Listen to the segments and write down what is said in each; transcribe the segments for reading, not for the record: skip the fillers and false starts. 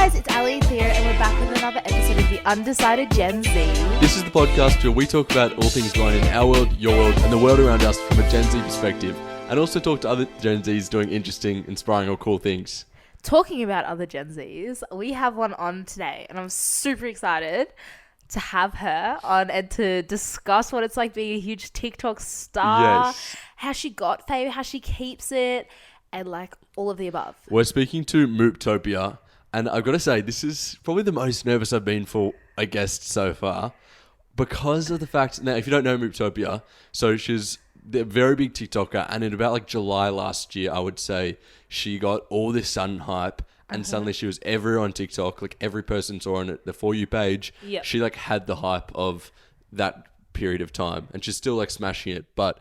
guys, it's Ali and Theo, and we're back with another episode of the Undecided Gen Z. This is the podcast where we talk about all things going on in our world, your world, and the world around us from a Gen Z perspective, and also talk to other Gen Zs doing interesting, inspiring, or cool things. Talking about other Gen Zs, we have one on today, and I'm super excited to have her on and to discuss what it's like being a huge TikTok star, Yes. how she got fame, how she keeps it, and like all of the above. We're speaking to Mooptopia, and I've got to say, this is probably the most nervous I've been for a guest so far, because of the fact, now if you don't know Mooptopia, so she's a very big TikToker, and in about like July last year, I would say, she got all this sudden hype, and suddenly she was everywhere on TikTok, like every person saw on it, the For You page, Yep. she like had the hype of that period of time, and she's still like smashing it, but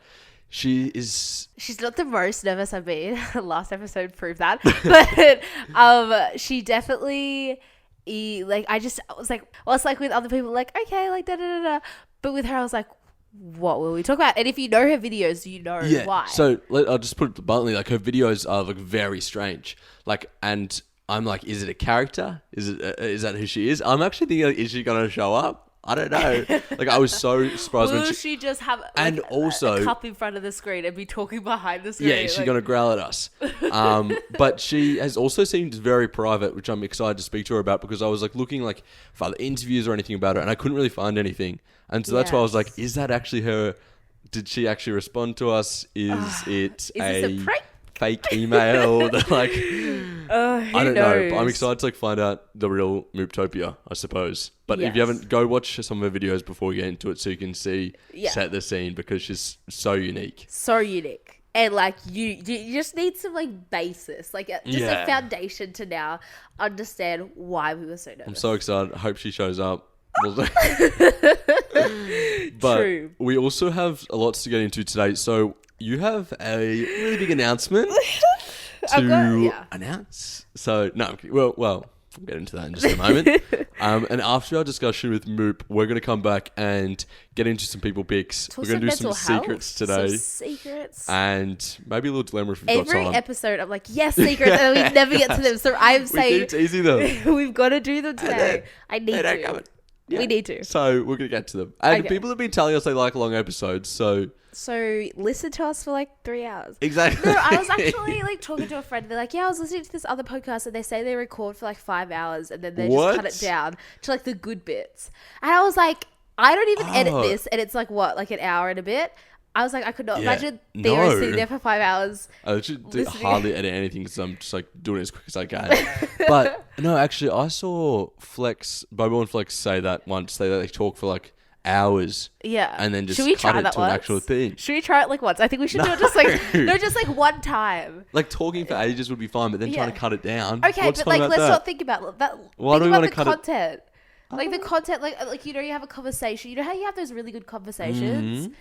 she's not the most nervous I've been. Last episode proved that. But she definitely, I was like with other people, like, okay, like, da-da-da-da. But with her, I was like, what will we talk about? And if you know her videos, you know why. So I'll just put it bluntly, like her videos are like very strange. Like, and I'm like, is it a character? Is that who she is? I'm actually thinking, like, is she going to show up? I don't know. Like, I was so surprised Will when she just have like, and also a cup in front of the screen and be talking behind the screen? yeah, she's going to growl at us. But she has also seemed very private, which I'm excited to speak to her about, because I was like looking like for other interviews or anything about her, and I couldn't really find anything. And so that's why I was like, is that actually her? Did she actually respond to us? Is it this a prank? fake email? Like, I don't know. But I'm knows? excited to like find out the real Mooptopia, I suppose. But if you Yes. haven't, go watch some of her videos before we get into it, so you can see, set the scene, because she's so unique. So unique. And like you just need some like basis, like just a foundation to now understand why we were so nervous. I'm so excited. I hope she shows up. But True. we also have a lot to get into today. So you have a really big announcement to announce. So no, well, we'll get into that in just a moment. And after our discussion with Moop, we're going to come back and get into some people picks. We're going to do some secrets today. Some secrets. And maybe a little glamour if we've got Every time. episode, I'm like, yes, secrets, and we never get to them. So I'm saying we keep teasing them. we've got to do them today. I need They don't to. come. Yeah. We need to. So we're going to get to them. And Okay. people have been telling us they like long episodes, so Listen to us for like 3 hours. exactly. No, I was actually like talking to a friend. They're like, yeah, I was listening to this other podcast and they say they record for like 5 hours and then they just cut it down to like the good bits. And I was like, I don't even edit this, and it's like what, like an hour and a bit. I was like, I could not imagine Theo sitting there for 5 hours. I literally hardly edit anything because I'm just like doing it as quick as I can. But no, actually, I saw Bobo and Flex say that once. They talk for like hours. Yeah. And then just should we cut try it that to once? an actual thing. Should we try it like once? I think we should do it just like just like one time. Like talking for ages would be fine, but then trying to cut it down. Okay, what's but fun like about let's that? not think about that. Why do we want wanna the cut it? content? Like the content, like you know, you have a conversation. You know how you have those really good conversations. Mm-hmm.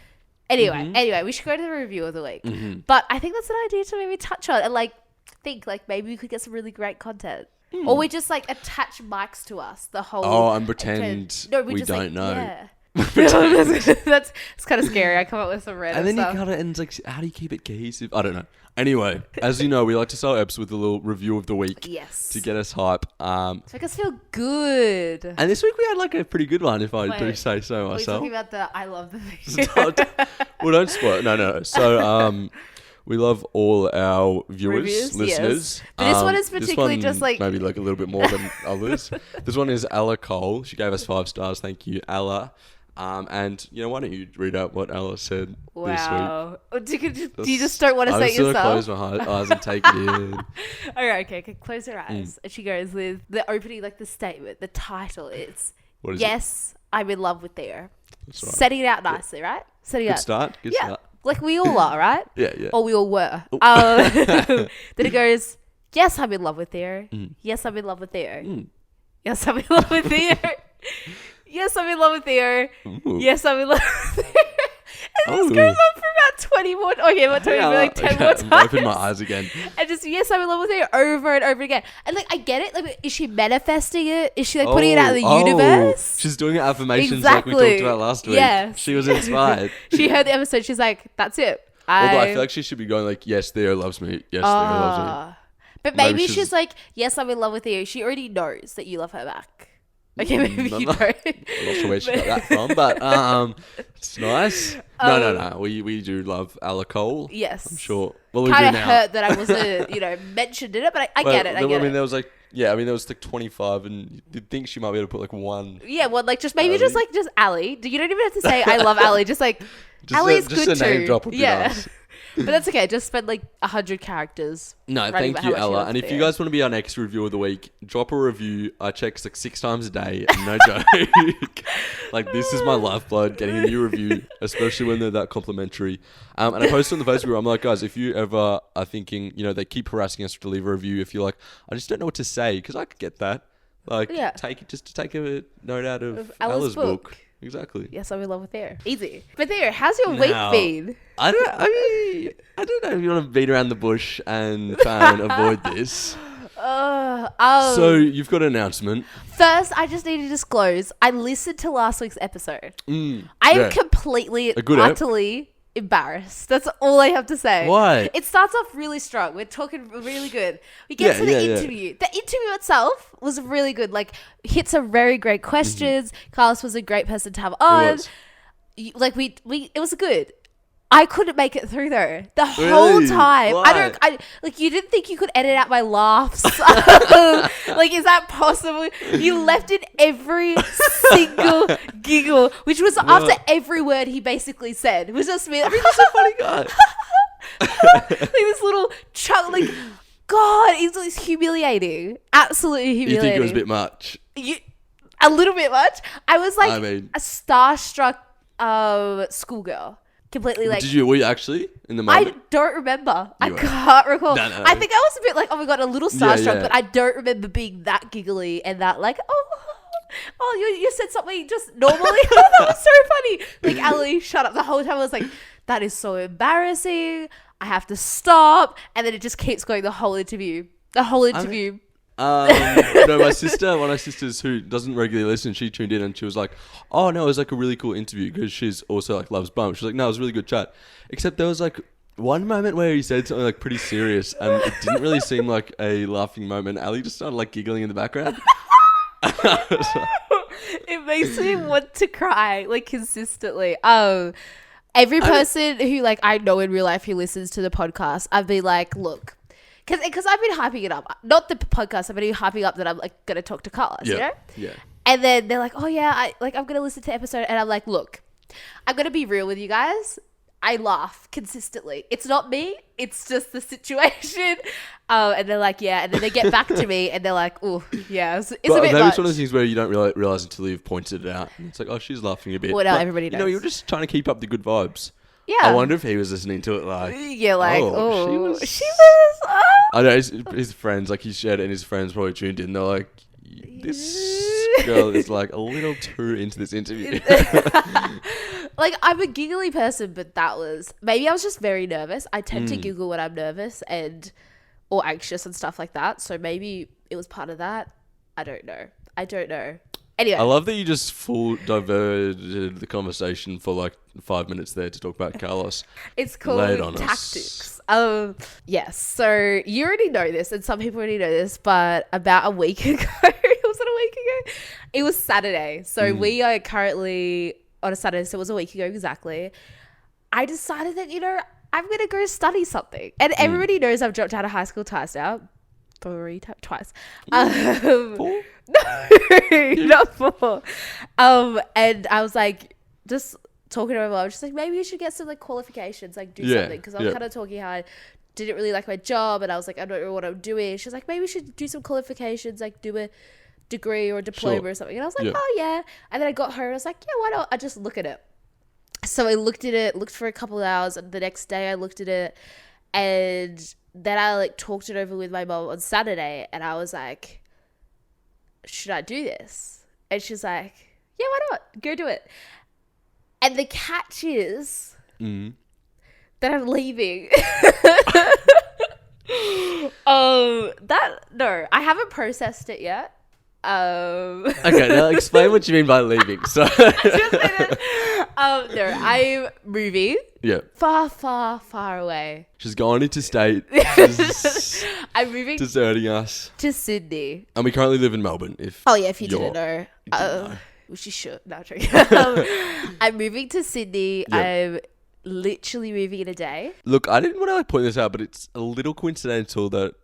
Anyway, we should go to the review of the week. But I think that's an idea to maybe touch on and like think like maybe we could get some really great content, or we just like attach mics to us the whole. Oh, and pretend we just, don't know. Yeah. That's it's kind of scary. I come up with some random And then stuff. you cut it, and it's like, how do you keep it cohesive? I don't know. Anyway, as you know, we like to start eps with a little review of the week. Yes. To get us hype. To make us feel good. And this week we had like a pretty good one, if I do Wait, say so Are we myself. talking about the I love the thing? Well, don't spoil it. No. So, we love all our viewers, Reviews, listeners. yes. But this one is particularly just like... maybe like a little bit more than others. This one is Ella Cole. She gave us 5 stars. Thank you, Ella. And, why don't you read out what Ella said Wow. this week? Do you just don't want to say it yourself? I'm just going to close my eyes and take it in. All right, okay. Close your eyes. And she goes with the opening, like the statement, the title is, What is yes, I'm in love with Theo. That's right. Setting it out nicely, right? Setting it Good out. start. Good Yeah. start. Like we all are, right? Yeah. Or we all were. Then it goes, yes, I'm in love with Theo. Yes, I'm in love with Theo. Yes, I'm in love with Theo. Yes, I'm in love with Theo. Ooh. Yes, I'm in love with Theo. And this goes on for about 20 more. Okay, what 20? Like 10 more times. Open my eyes again. And just, yes, I'm in love with Theo over and over again. And like, I get it. Like, is she manifesting it? Is she like putting it out in the universe? She's doing affirmations like we talked about last week. Yes. She was inspired. She heard the episode. She's like, that's it. Although I feel like she should be going like, yes, Theo loves me. Yes, Theo loves me. But maybe she's like, yes, I'm in love with you. She already knows that you love her back. Okay, maybe you don't. I'm not sure where she got that from, but it's nice. No. We do love Ella Cole. Yes. I'm sure. Well, we do kind now. of hurt that I wasn't, mentioned in it, but I get it. I get it. There was like, there was like 25, and you'd think she might be able to put like one. Yeah, well, like just Ali. You don't even have to say I love Ali. Just like Ali's good too. Just a name drop would be nice. But that's okay. Just spend like 100 characters. No, thank you, Ella. And if you guys want to be our next review of the week, drop a review. I check like 6 times a day. No joke. Like, this is my lifeblood, getting a new review, especially when they're that complimentary. And I posted on the Facebook group, I'm like, guys, if you ever are thinking, they keep harassing us to leave a review. If you're like, I just don't know what to say, because I could get that. Like, take a note out of Ella's book. Exactly. Yes, I'm in love with Theo. Easy. But Theo, how's your week been? I don't know if you want to beat around the bush and try and avoid this. So you've got an announcement. First, I just need to disclose, I listened to last week's episode. I am completely, utterly embarrassed. That's all I have to say. Why? It starts off really strong. We're talking really good. We get to the interview. The interview itself was really good. Like, hit some very great questions. Carlos was a great person to have on. It was good. I couldn't make it through though. The whole time. Why? You didn't think you could edit out my laughs. Is that possible? You left in every single giggle, which was after every word he basically said. It was just me. He's a funny guy. This little chunk, God, it's humiliating. Absolutely humiliating. You think it was a bit much? A little bit much. I was a starstruck schoolgirl. Completely were you actually in the moment? I don't remember. I can't recall. No. I think I was a bit like, oh my God, a little starstruck, but I don't remember being that giggly and that you said something just normally. Oh, that was so funny. Like, Ali, shut up. The whole time I was like, that is so embarrassing. I have to stop. And then it just keeps going the whole interview. No, one of my sisters who doesn't regularly listen, she tuned in and she was like, oh no, it was like a really cool interview, because she's also like loves bum. She's like, no, it was a really good chat, except there was like one moment where he said something like pretty serious and it didn't really seem like a laughing moment. Ali just started like giggling in the background. It makes me want to cry like consistently. Every person who I know in real life who listens to the podcast, I've been like, look, because I've been hyping it up. Not the podcast, I've been hyping up that I'm going to talk to Carlos, you know? Yeah. And then they're like, oh yeah, I'm going to listen to the episode. And I'm like, look, I'm going to be real with you guys. I laugh consistently. It's not me. It's just the situation. And they're like, yeah. And then they get back to me and they're like, oh, yeah, it's a bit much. Maybe it's one of those things where you don't realize until you've pointed it out. It's like, oh, she's laughing a bit. Well, now everybody knows. You're just trying to keep up the good vibes. Yeah. I wonder if he was listening to it she was. I know his friends, he shared it and his friends probably tuned in. They're like, this girl is like a little too into this interview. I'm a giggly person, but maybe I was just very nervous. I tend to giggle when I'm nervous or anxious and stuff like that. So maybe it was part of that. I don't know. Anyway. I love that you just full diverted the conversation for 5 minutes there to talk about Carlos. It's called tactics. Yes. So you already know this, and some people already know this, but about a week ago, was it a week ago? It was Saturday. So we are currently on a Saturday, so it was a week ago exactly. I decided that, I'm going to go study something. And everybody knows I've dropped out of high school twice now. Twice. Four? No, not 4. And I was just talking to my mom. I was just maybe you should get some qualifications, do something. Because I was kind of talking how I didn't really like my job, and I was I don't know what I'm doing. She's like, maybe we should do some qualifications, do a degree or a diploma or something. And I was like, oh yeah. And then I got home and I was like, yeah, why not? I just look at it. So I looked at it, looked for a couple of hours, and the next day I looked at it, and then I talked it over with my mom on Saturday, and I was like, should I do this? And she's like, yeah, why not? Go do it. And the catch is that I'm leaving. No, I haven't processed it yet. Okay, now explain what you mean by leaving. So No, I'm moving Yeah. far, far, far away. She's gone interstate. She's I'm moving deserting us. to Sydney. And we currently live in Melbourne. Oh yeah, if you you're- didn't know. know. Which you should. No, I'm joking. I'm moving to Sydney. Yep. I'm literally moving in a day. Look, I didn't want to point this out, but it's a little coincidental that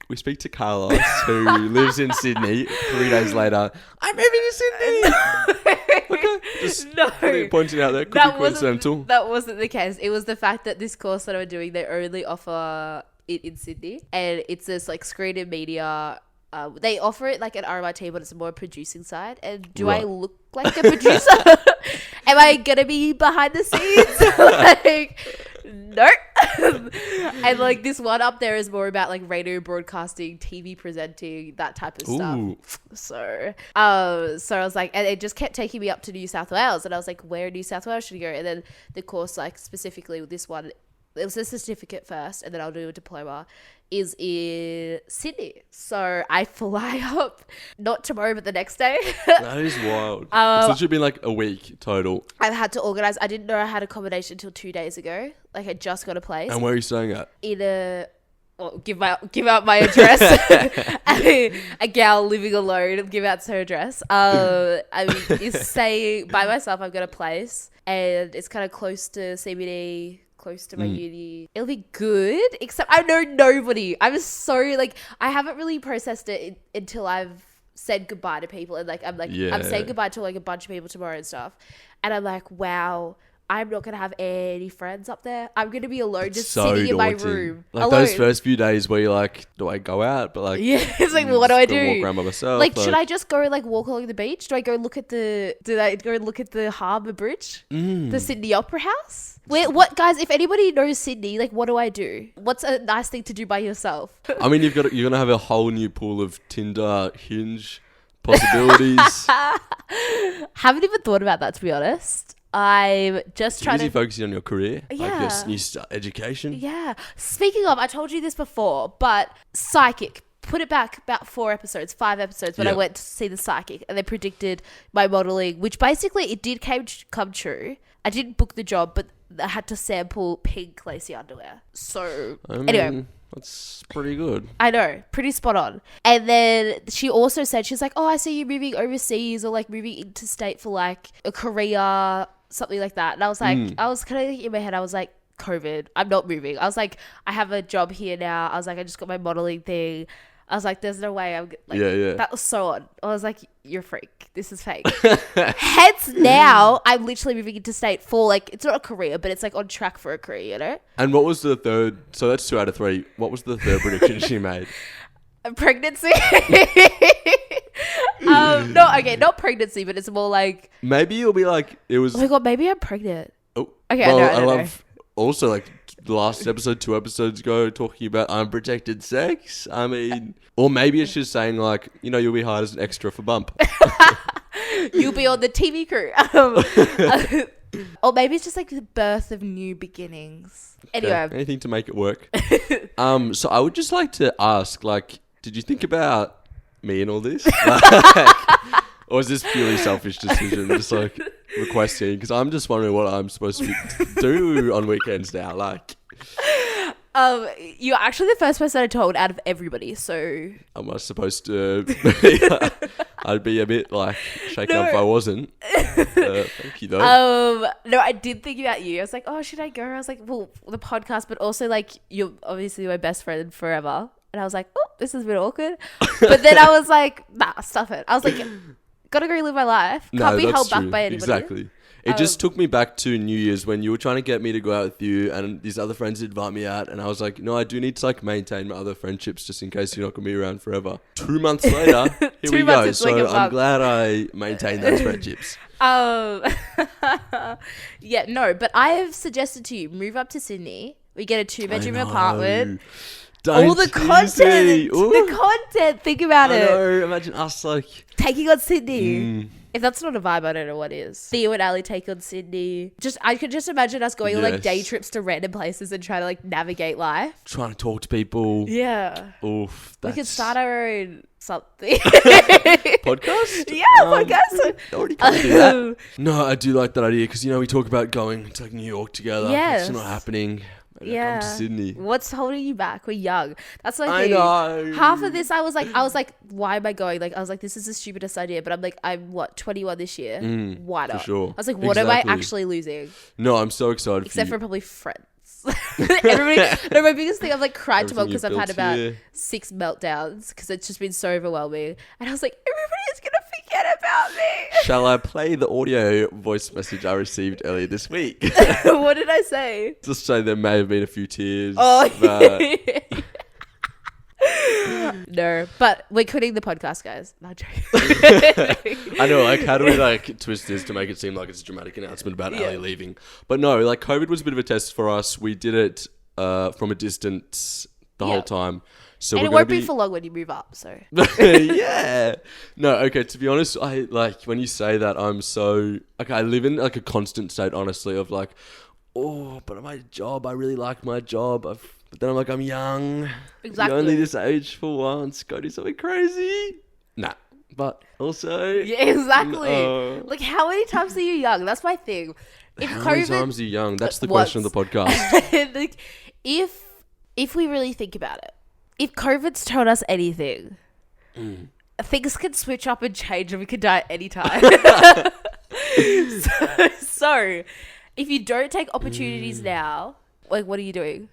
we speak to Carlos, who lives in Sydney. 3 days later, I'm moving to Sydney. Okay, just pointing out there. Could be coincidental. That wasn't the case. It was the fact that this course that I'm doing, they only offer it in Sydney, and it's this like screen and media. They offer it like an RMIT, but it's more producing side. And do I look like a producer? Am I gonna be behind the scenes? Like, nope. And like this one up there is more about like radio broadcasting, TV presenting, that type of stuff. So I was like, and it just kept taking me up to New South Wales, and I was like, where in New South Wales should I go? And then the course, like specifically with this one, it was a certificate first, and then I'll do a diploma, is in Sydney. So I fly up, not tomorrow, but the next day. That is wild. It's literally been like a week total. I've had to organise. I didn't know I had accommodation until 2 days ago. Like I just got a place. And where are you staying at? In a... Well, give out my address. A gal living alone, give out her address. I mean, you say by myself, I've got a place, and it's kind of close to CBD, close to my uni. It'll be good, except I know nobody. I'm sorry, like I haven't really processed it until I've said goodbye to people, and like I'm saying goodbye to like a bunch of people tomorrow and stuff, and I'm like, wow, I'm not gonna have any friends up there. I'm gonna be alone, just so sitting in my daunting. room, like alone. Those first few days where you're like, do I go out? But like, yeah, it's like, well, what do I do? Walk around by myself. Like, should I just go like walk along the beach? Do I go look at the harbour bridge, the Sydney Opera House? What guys? If anybody knows Sydney, like, what do I do? What's a nice thing to do by yourself? I mean, you're gonna have a whole new pool of Tinder, Hinge possibilities. Haven't even thought about that, to be honest. I'm just trying to focusing on your career, yeah, like your education. Yeah. Speaking of, I told you this before, but psychic. Put it back about 5 episodes when I went to see the psychic, and they predicted my modeling, which basically it did come true. I didn't book the job, but I had to sample pink lacy underwear. So anyway. That's pretty good. I know, pretty spot on. And then she also said, she's like, oh, I see you moving overseas or like moving interstate for like a career, something like that. And I was like, I was kind of in my head, I was like, COVID, I'm not moving. I was like, I have a job here now. I was like, I just got my modeling thing. I was like, there's no way I'm like, that was so odd. I was like, you're a freak. This is fake. Hence now I'm literally moving interstate for like, it's not a career, but it's like on track for a career, you know? And what was the third? So that's 2 out of 3. What was the third prediction she made? A pregnancy. No, okay, not pregnancy, but it's more like, maybe you'll be like, it was. oh my God, maybe I'm pregnant. Oh, okay, well, I know. Also, like the last episode, 2 episodes ago, talking about unprotected sex. I mean, or maybe it's just saying like, you know, you'll be hired as an extra for Bump. You'll be on the TV crew. Or maybe it's just like the birth of new beginnings. Anyway, anything to make it work. So I would just like to ask, like, did you think about me and all this? Or is this purely selfish decision, just like requesting? Because I'm just wondering what I'm supposed to do on weekends now. Like, you're actually the first person I told out of everybody. So am I supposed to? I'd be a bit like shaken up if I wasn't. Thank you though. No, I did think about you. I was like, oh, should I go? I was like, well, the podcast, but also like you're obviously my best friend forever. And I was like, oh, this is a bit awkward. But then I was like, nah, stuff it. I was like, gotta go live my life. Can't be held back by anybody. Exactly. It just took me back to New Year's when you were trying to get me to go out with you and these other friends invite me out. And I was like, no, I do need to like maintain my other friendships just in case you're not going to be around forever. 2 months later, here we go. So like I'm glad I maintained those friendships. Yeah, no, but I've suggested to you, move up to Sydney. We get a 2-bedroom apartment. All the content. The content. Think about it. I know. Imagine us like taking on Sydney. If that's not a vibe, I don't know what is. Theo and Ali take on Sydney. I could just imagine us going on like day trips to random places and trying to like navigate life. Trying to talk to people. Yeah. Oof. We could start our own something. Podcast? Yeah, podcast. Already can't do that. No, I do like that idea because, you know, we talk about going to like New York together. Yes. It's not happening. Come to Sydney. What's holding you back? We're young. That's my I thing. know. Half of this, I was like, why am I going? Like, I was like, this is the stupidest idea. But I'm like, I'm 21 this year. Why not? For sure. I was like, what am I actually losing? No, I'm so excited. Except for probably friends. My biggest thing, I've like cried to mom because I've had about 6 meltdowns because it's just been so overwhelming. And I was like, everybody's gonna forget about me. Shall I play the audio voice message I received earlier this week? What did I say? Just say there may have been a few tears. Oh, but... No, but we're quitting the podcast, guys. Not joking. I know, like, how do we like twist this to make it seem like it's a dramatic announcement about Ali leaving? But no, like, COVID was a bit of a test for us. We did it from a distance the whole time. So and it won't be for long when you move up, so. Yeah. No, okay, to be honest, I like when you say that, I'm so okay, I live in like a constant state, honestly, of like, oh, but my job, I really like my job. But then I'm like, I'm young. Exactly. You're only this age for once. Go do something crazy. Nah. But also. Yeah, exactly. Like, how many times are you young? That's my thing. How many times are you young? That's the question of the podcast. Like, if we really think about it, if COVID's taught us anything, things can switch up and change and we could die at any time. so, if you don't take opportunities now, like, what are you doing?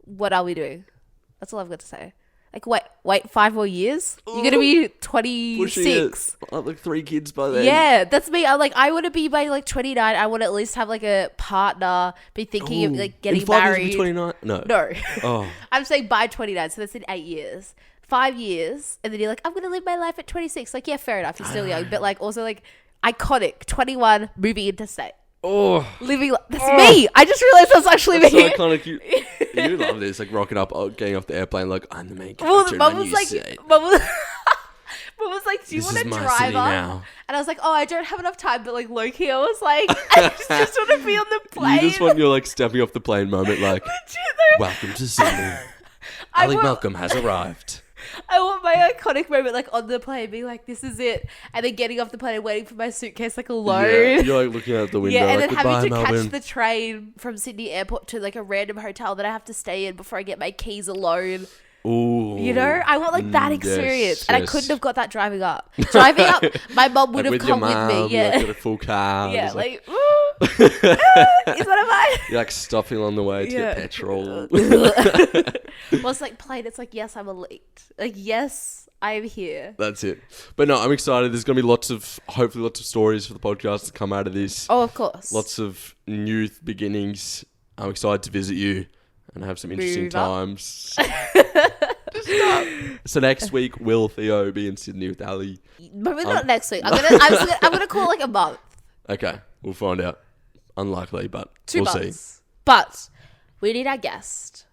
What are we doing? That's all I've got to say. Like, wait 5 more years? You're going to be 26. I have like 3 kids by then. Yeah, that's me. I'm like, I want to be by like 29. I want to at least have like a partner, be thinking of like getting in 5 married. Years, 29? No. Oh. I'm saying by 29, so that's in 8 years. 5 years, and then you're like, I'm going to live my life at 26. Like, yeah, fair enough. You're still young, but like also like iconic, 21, moving interstate. Oh, living. That's me. I just realized that's actually me. So iconic. You love this, like rocking up, getting off the airplane, like I'm the main character. Well, Mum was like, do you want a driver? Now. And I was like, oh, I don't have enough time. But like low-key, I was like, I just want to be on the plane. You just want your like stepping off the plane moment, like, welcome to Sydney. Ali Malcolm has arrived. I want my iconic moment, like on the plane, being like, "This is it," and then getting off the plane and waiting for my suitcase, like alone. Yeah, you're like looking out the window. Yeah, and like, then having to Melbourne. catch the train from Sydney Airport to like a random hotel that I have to stay in before I get my keys alone. Ooh, you know, I want like that experience, and I couldn't have got that driving up. Driving up, my mum would have come with me. Yeah, like, got a full car. Yeah, like ooh, is that a You're like stopping on the way to get petrol. Well, it's like plane. It's like, yes, I'm elite. Like, yes, I am here. That's it. But no, I'm excited. There's going to be hopefully lots of stories for the podcast to come out of this. Oh, of course. Lots of new beginnings. I'm excited to visit you and have some interesting times. So next week, will Theo be in Sydney with Ali? Maybe not next week. I'm gonna call like a month. Okay, we'll find out. Unlikely, but 2 we'll months. see. But we need our guest.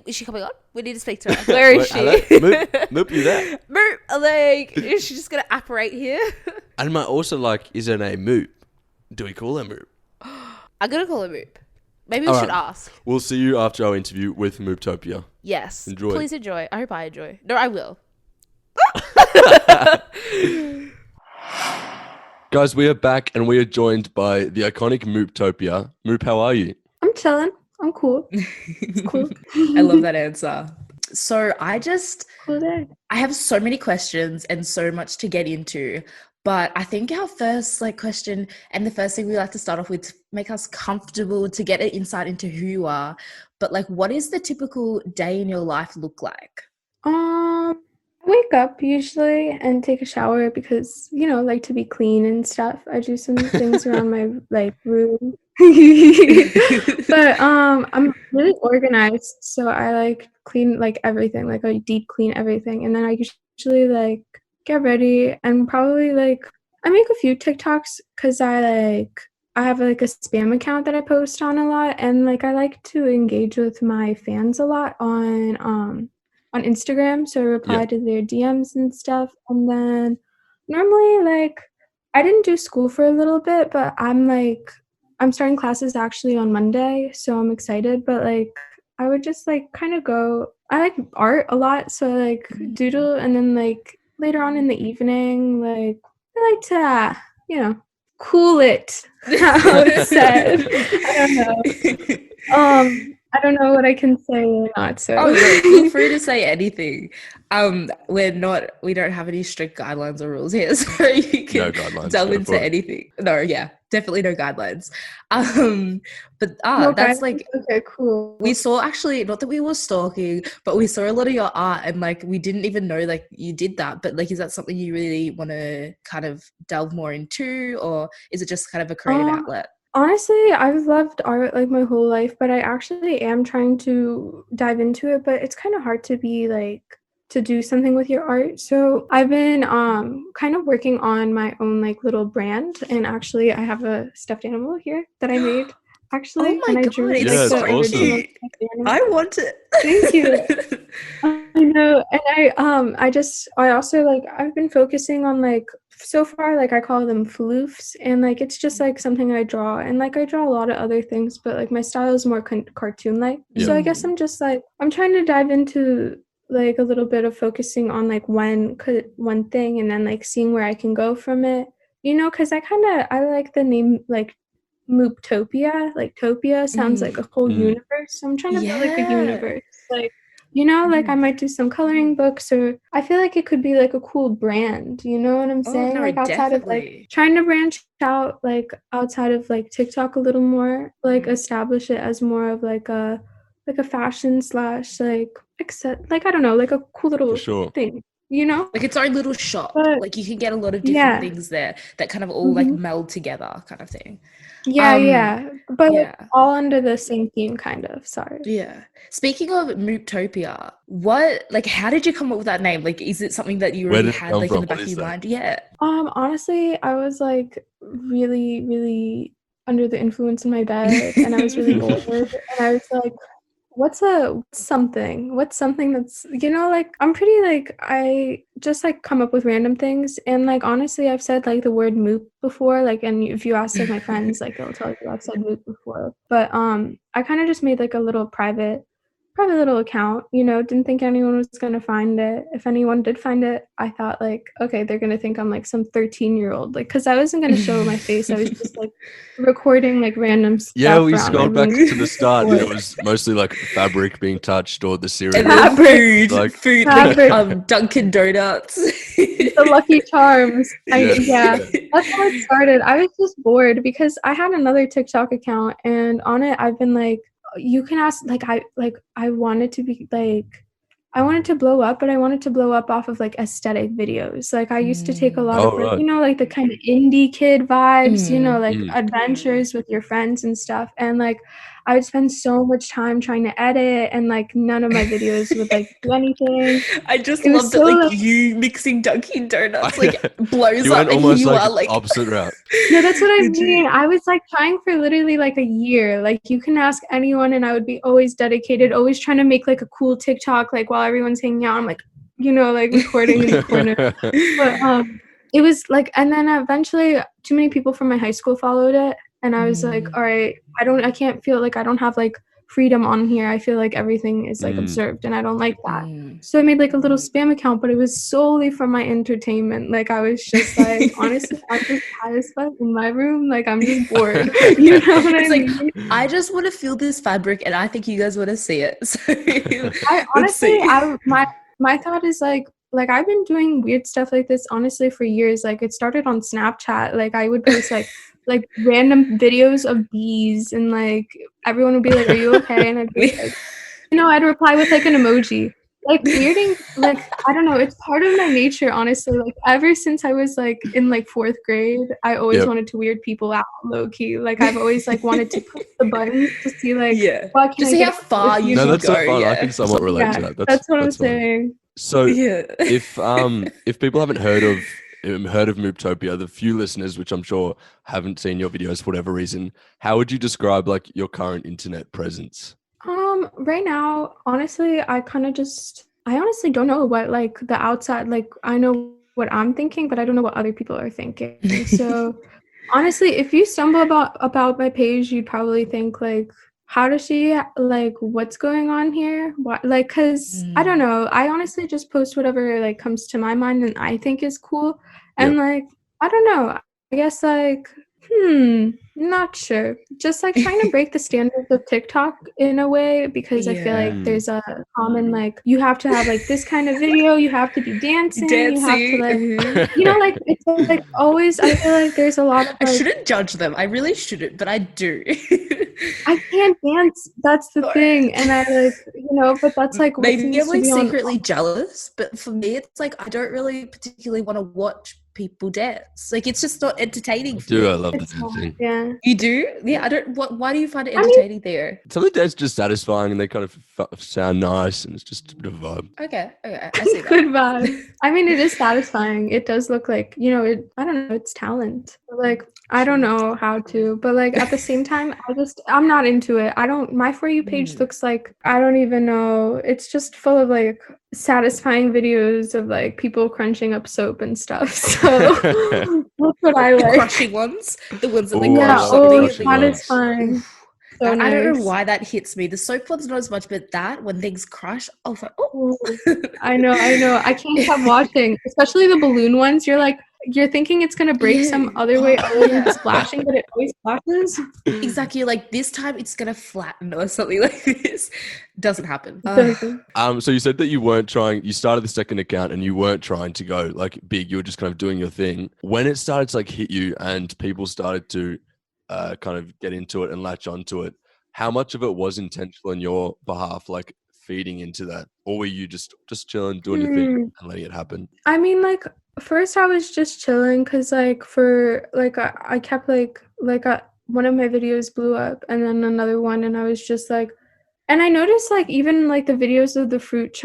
Is she coming on? We need to speak to her. Where is she? Moop, you there? Moop, like, is she just gonna apparate here? And also like, is her name Moop? Do we call her Moop? I'm gonna call her Moop. Maybe we should ask. We'll see you after our interview with Mooptopia. Yes. Enjoy. Please enjoy. I hope I enjoy. No, I will. Guys, we are back and we are joined by the iconic Mooptopia. Moop, how are you? I'm chilling. I'm cool. It's cool. I love that answer. So I have so many questions and so much to get into, but I think our first question and the first thing we like to start off with to make us comfortable to get an insight into who you are. But what is the typical day in your life look like? I wake up usually and take a shower because, like to be clean and stuff. I do some things around my room. But I'm really organized, so I clean everything. I deep clean everything, and then I usually get ready and probably I make a few TikToks because I have a spam account that I post on a lot, and I like to engage with my fans a lot on Instagram, so I reply to their DMs and stuff. And then normally I didn't do school for a little bit, but I'm starting classes actually on Monday, so I'm excited. But like, I would just like kind of go. I like art a lot, so I like doodle, and then like later on in the evening, like I like to, cool it. How it's said. I don't know. I don't know what I can say or not. So no, feel free to say anything. We don't have any strict guidelines or rules here, so you can delve into anything. No, yeah, definitely no guidelines. But that's like, okay, cool. We saw, actually, not that we were stalking, but we saw a lot of your art, and like we didn't even know like you did that. But like, is that something you really want to kind of delve more into, or is it just kind of a creative outlet? Honestly, I've loved art like my whole life, but I actually am trying to dive into it, but it's kind of hard to be like to do something with your art. So I've been kind of working on my own like little brand, and actually I have a stuffed animal here that I made actually. Oh my God, drew it's like, so cute. I want it. Thank you. I know. And I also like I've been focusing on like so far, like I call them floofs, and like it's just like something I draw, and like I draw a lot of other things, but like my style is more cartoon like. So I guess I'm just like I'm trying to dive into like a little bit of focusing on like one thing, and then like seeing where I can go from it, because I like the name like Mooptopia. Like Topia sounds like a whole universe, so I'm trying to build like a universe, like like I might do some coloring books, or I feel like it could be like a cool brand, you know what I'm saying? No, like outside definitely. of like trying to branch out like outside of like TikTok a little more, like establish it as more of like a fashion slash like I don't know, like a cool little thing, like its own little shop. But, like you can get a lot of different things there that kind of all like meld together, kind of thing. But all under the same theme, kind of. Sorry. Yeah. Speaking of Mooptopia, how did you come up with that name? Like, is it something that you already had like in the back of your mind? Yeah. Honestly, I was like really, really under the influence in my bed, and I was really bored, and I was like, what's something that's like I'm pretty like I just like come up with random things, and like honestly I've said like the word Moop before, like, and if you ask like my friends, like they'll tell you I've said Moop before, but I kind of just made like a little private little account, didn't think anyone was gonna find it. If anyone did find it, I thought like, okay, they're gonna think I'm like some 13-year-old, like, because I wasn't gonna show my face. I was just like recording like random stuff. Yeah, we scrolled back to the start, and it was mostly like fabric being touched or the cereal. Food, like Dunkin' Donuts, the Lucky Charms. That's how it started. I was just bored because I had another TikTok account, and on it I've been like, you can ask, like I wanted to be like, I wanted to blow up, but I wanted to blow up off of like aesthetic videos. Like I used to take a lot of like, like the kind of indie kid vibes, like adventures with your friends and stuff. And like I would spend so much time trying to edit, and like none of my videos would like do anything. I just love that like you mixing Dunkin' Donuts like blows up, and you are like opposite route. No, that's what I mean. I was like trying for literally like a year. Like you can ask anyone, and I would be always dedicated, always trying to make like a cool TikTok, like while everyone's hanging out. I'm like, like recording in the corner. But it was like, and then eventually too many people from my high school followed it, and I was like, all right, I can't feel like I don't have like freedom on here. I feel like everything is like observed, and I don't like that. So I made like a little spam account, but it was solely for my entertainment. Like I was just like, honestly, I'm just high as fuck in my room. Like I'm just bored. You know what I mean? Like, I just want to feel this fabric, and I think you guys want to see it. So I honestly, my thought is like I've been doing weird stuff like this honestly for years. Like it started on Snapchat. Like I would post like random videos of bees, and like everyone would be like, are you okay? And I'd be like, I'd reply with like an emoji. Like weirding, like I don't know, it's part of my nature, honestly. Like ever since I was like in like 4th grade, I always wanted to weird people out low key. Like I've always like wanted to push the buttons to see like to see how far you can that's go. So fun. I can somewhat relate to that. That's what I'm saying. So if people haven't heard of Mooptopia, the few listeners, which I'm sure haven't seen your videos for whatever reason, how would you describe like your current internet presence? Right now, honestly, I honestly don't know what like the outside, like I know what I'm thinking, but I don't know what other people are thinking. So honestly, if you stumble about my page, you'd probably think like, how does she, like, what's going on here? What, like, because I don't know. I honestly just post whatever like comes to my mind and I think is cool. And like, I don't know. I guess like, not sure. Just like trying to break the standards of TikTok in a way, because I feel like there's a common like, you have to have like this kind of video, you have to be dancing, you have to like, you know, like it's like always. I feel like there's a lot of like, I shouldn't judge them. I really shouldn't, but I do. I can't dance. That's the thing, and I like, you know, but that's like what maybe seems I'm like to be secretly jealous, but for me, it's like I don't really particularly want to watch people dance. Like it's just not entertaining for me. I love the dancing. Yeah. You do? Yeah, I don't. Why do you find it entertaining there? Some of the dance just satisfying and they kind of sound nice and it's just a bit of a vibe. Okay, I see that. Good vibe. I mean, it is satisfying. It does look like, you know, I don't know, it's talent. Like, I don't know how to, but like at the same time, I'm not into it. My For You page looks like, I don't even know. It's just full of like satisfying videos of like people crunching up soap and stuff. So that's what I like. The crushing ones, the ones that like satisfying. So I don't know nice. why that hits me. The soap one's not as much, but that when things crush, I was like, oh. I know. I can't stop watching, especially the balloon ones. You're thinking it's gonna break some other way other than splashing, but it always splashes. Exactly, like this time it's gonna flatten or something like this. Doesn't happen. So you said that you started the second account and you weren't trying to go like big, you were just kind of doing your thing. When it started to like hit you and people started to kind of get into it and latch onto it, how much of it was intentional on your behalf, like feeding into that? Or were you just chilling, doing your thing and letting it happen? I mean, like, first I was just chilling because like for like I kept like one of my videos blew up and then another one, and I was just like, and I noticed like even like the videos of the fruit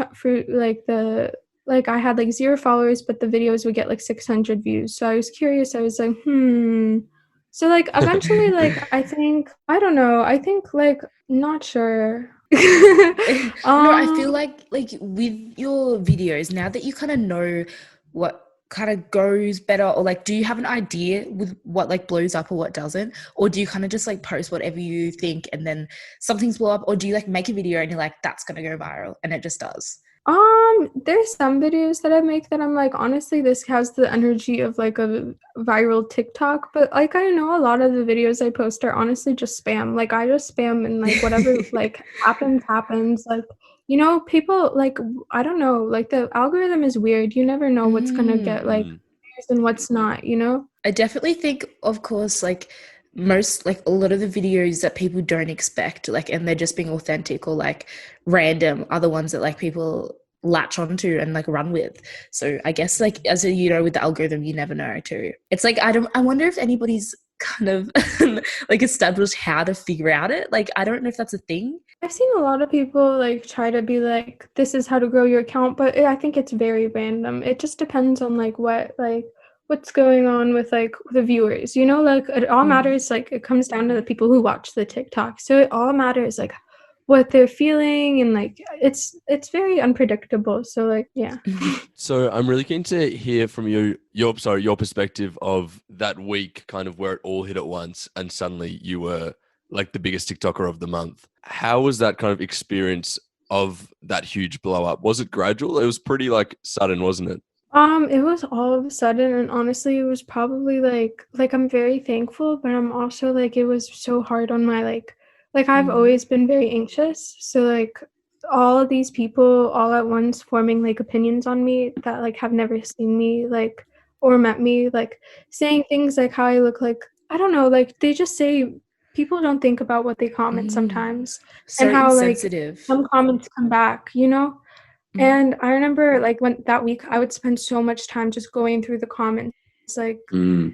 like I had like 0 followers, but the videos would get like 600 views. So I was curious. I was like, So like eventually like I think like not sure. No, I feel like with your videos, now that you kind of know what kind of goes better, or like do you have an idea with what like blows up or what doesn't, or do you kind of just like post whatever you think and then something's blow up, or do you like make a video and you're like, that's gonna go viral, and it just does? There's some videos that I make that I'm like, honestly, this has the energy of like a viral TikTok, but like I know a lot of the videos I post are honestly just spam. Like I just spam and like whatever like happens. Like, you know, people like, I don't know, like the algorithm is weird. You never know what's gonna get like views and what's not, you know? I definitely think, of course, like most like a lot of the videos that people don't expect, like, and they're just being authentic or like random, are the ones that like people latch onto and like run with. So I guess like as a, you know, with the algorithm, you never know too. It's like I wonder if anybody's kind of like established how to figure out it. Like I don't know if that's a thing. I've seen a lot of people like try to be like, this is how to grow your account, but I think it's very random. It just depends on like what's going on with like the viewers, you know, like it all matters. Like it comes down to the people who watch the TikTok. So it all matters like what they're feeling, and like it's very unpredictable. So like, yeah. So I'm really keen to hear from your perspective of that week, kind of where it all hit at once and suddenly you were like the biggest TikToker of the month. How was that kind of experience of that huge blow up? Was it gradual? It was pretty like sudden, wasn't it? It was all of a sudden, and honestly, it was probably like I'm very thankful, but I'm also like, it was so hard on my like I've always been very anxious. So like all of these people all at once forming like opinions on me that like have never seen me like or met me, like saying things like how I look, like I don't know, like they just say, people don't think about what they comment sometimes, So and how insensitive. like some comments come back, you know. And I remember like when that week I would spend so much time just going through the comments, like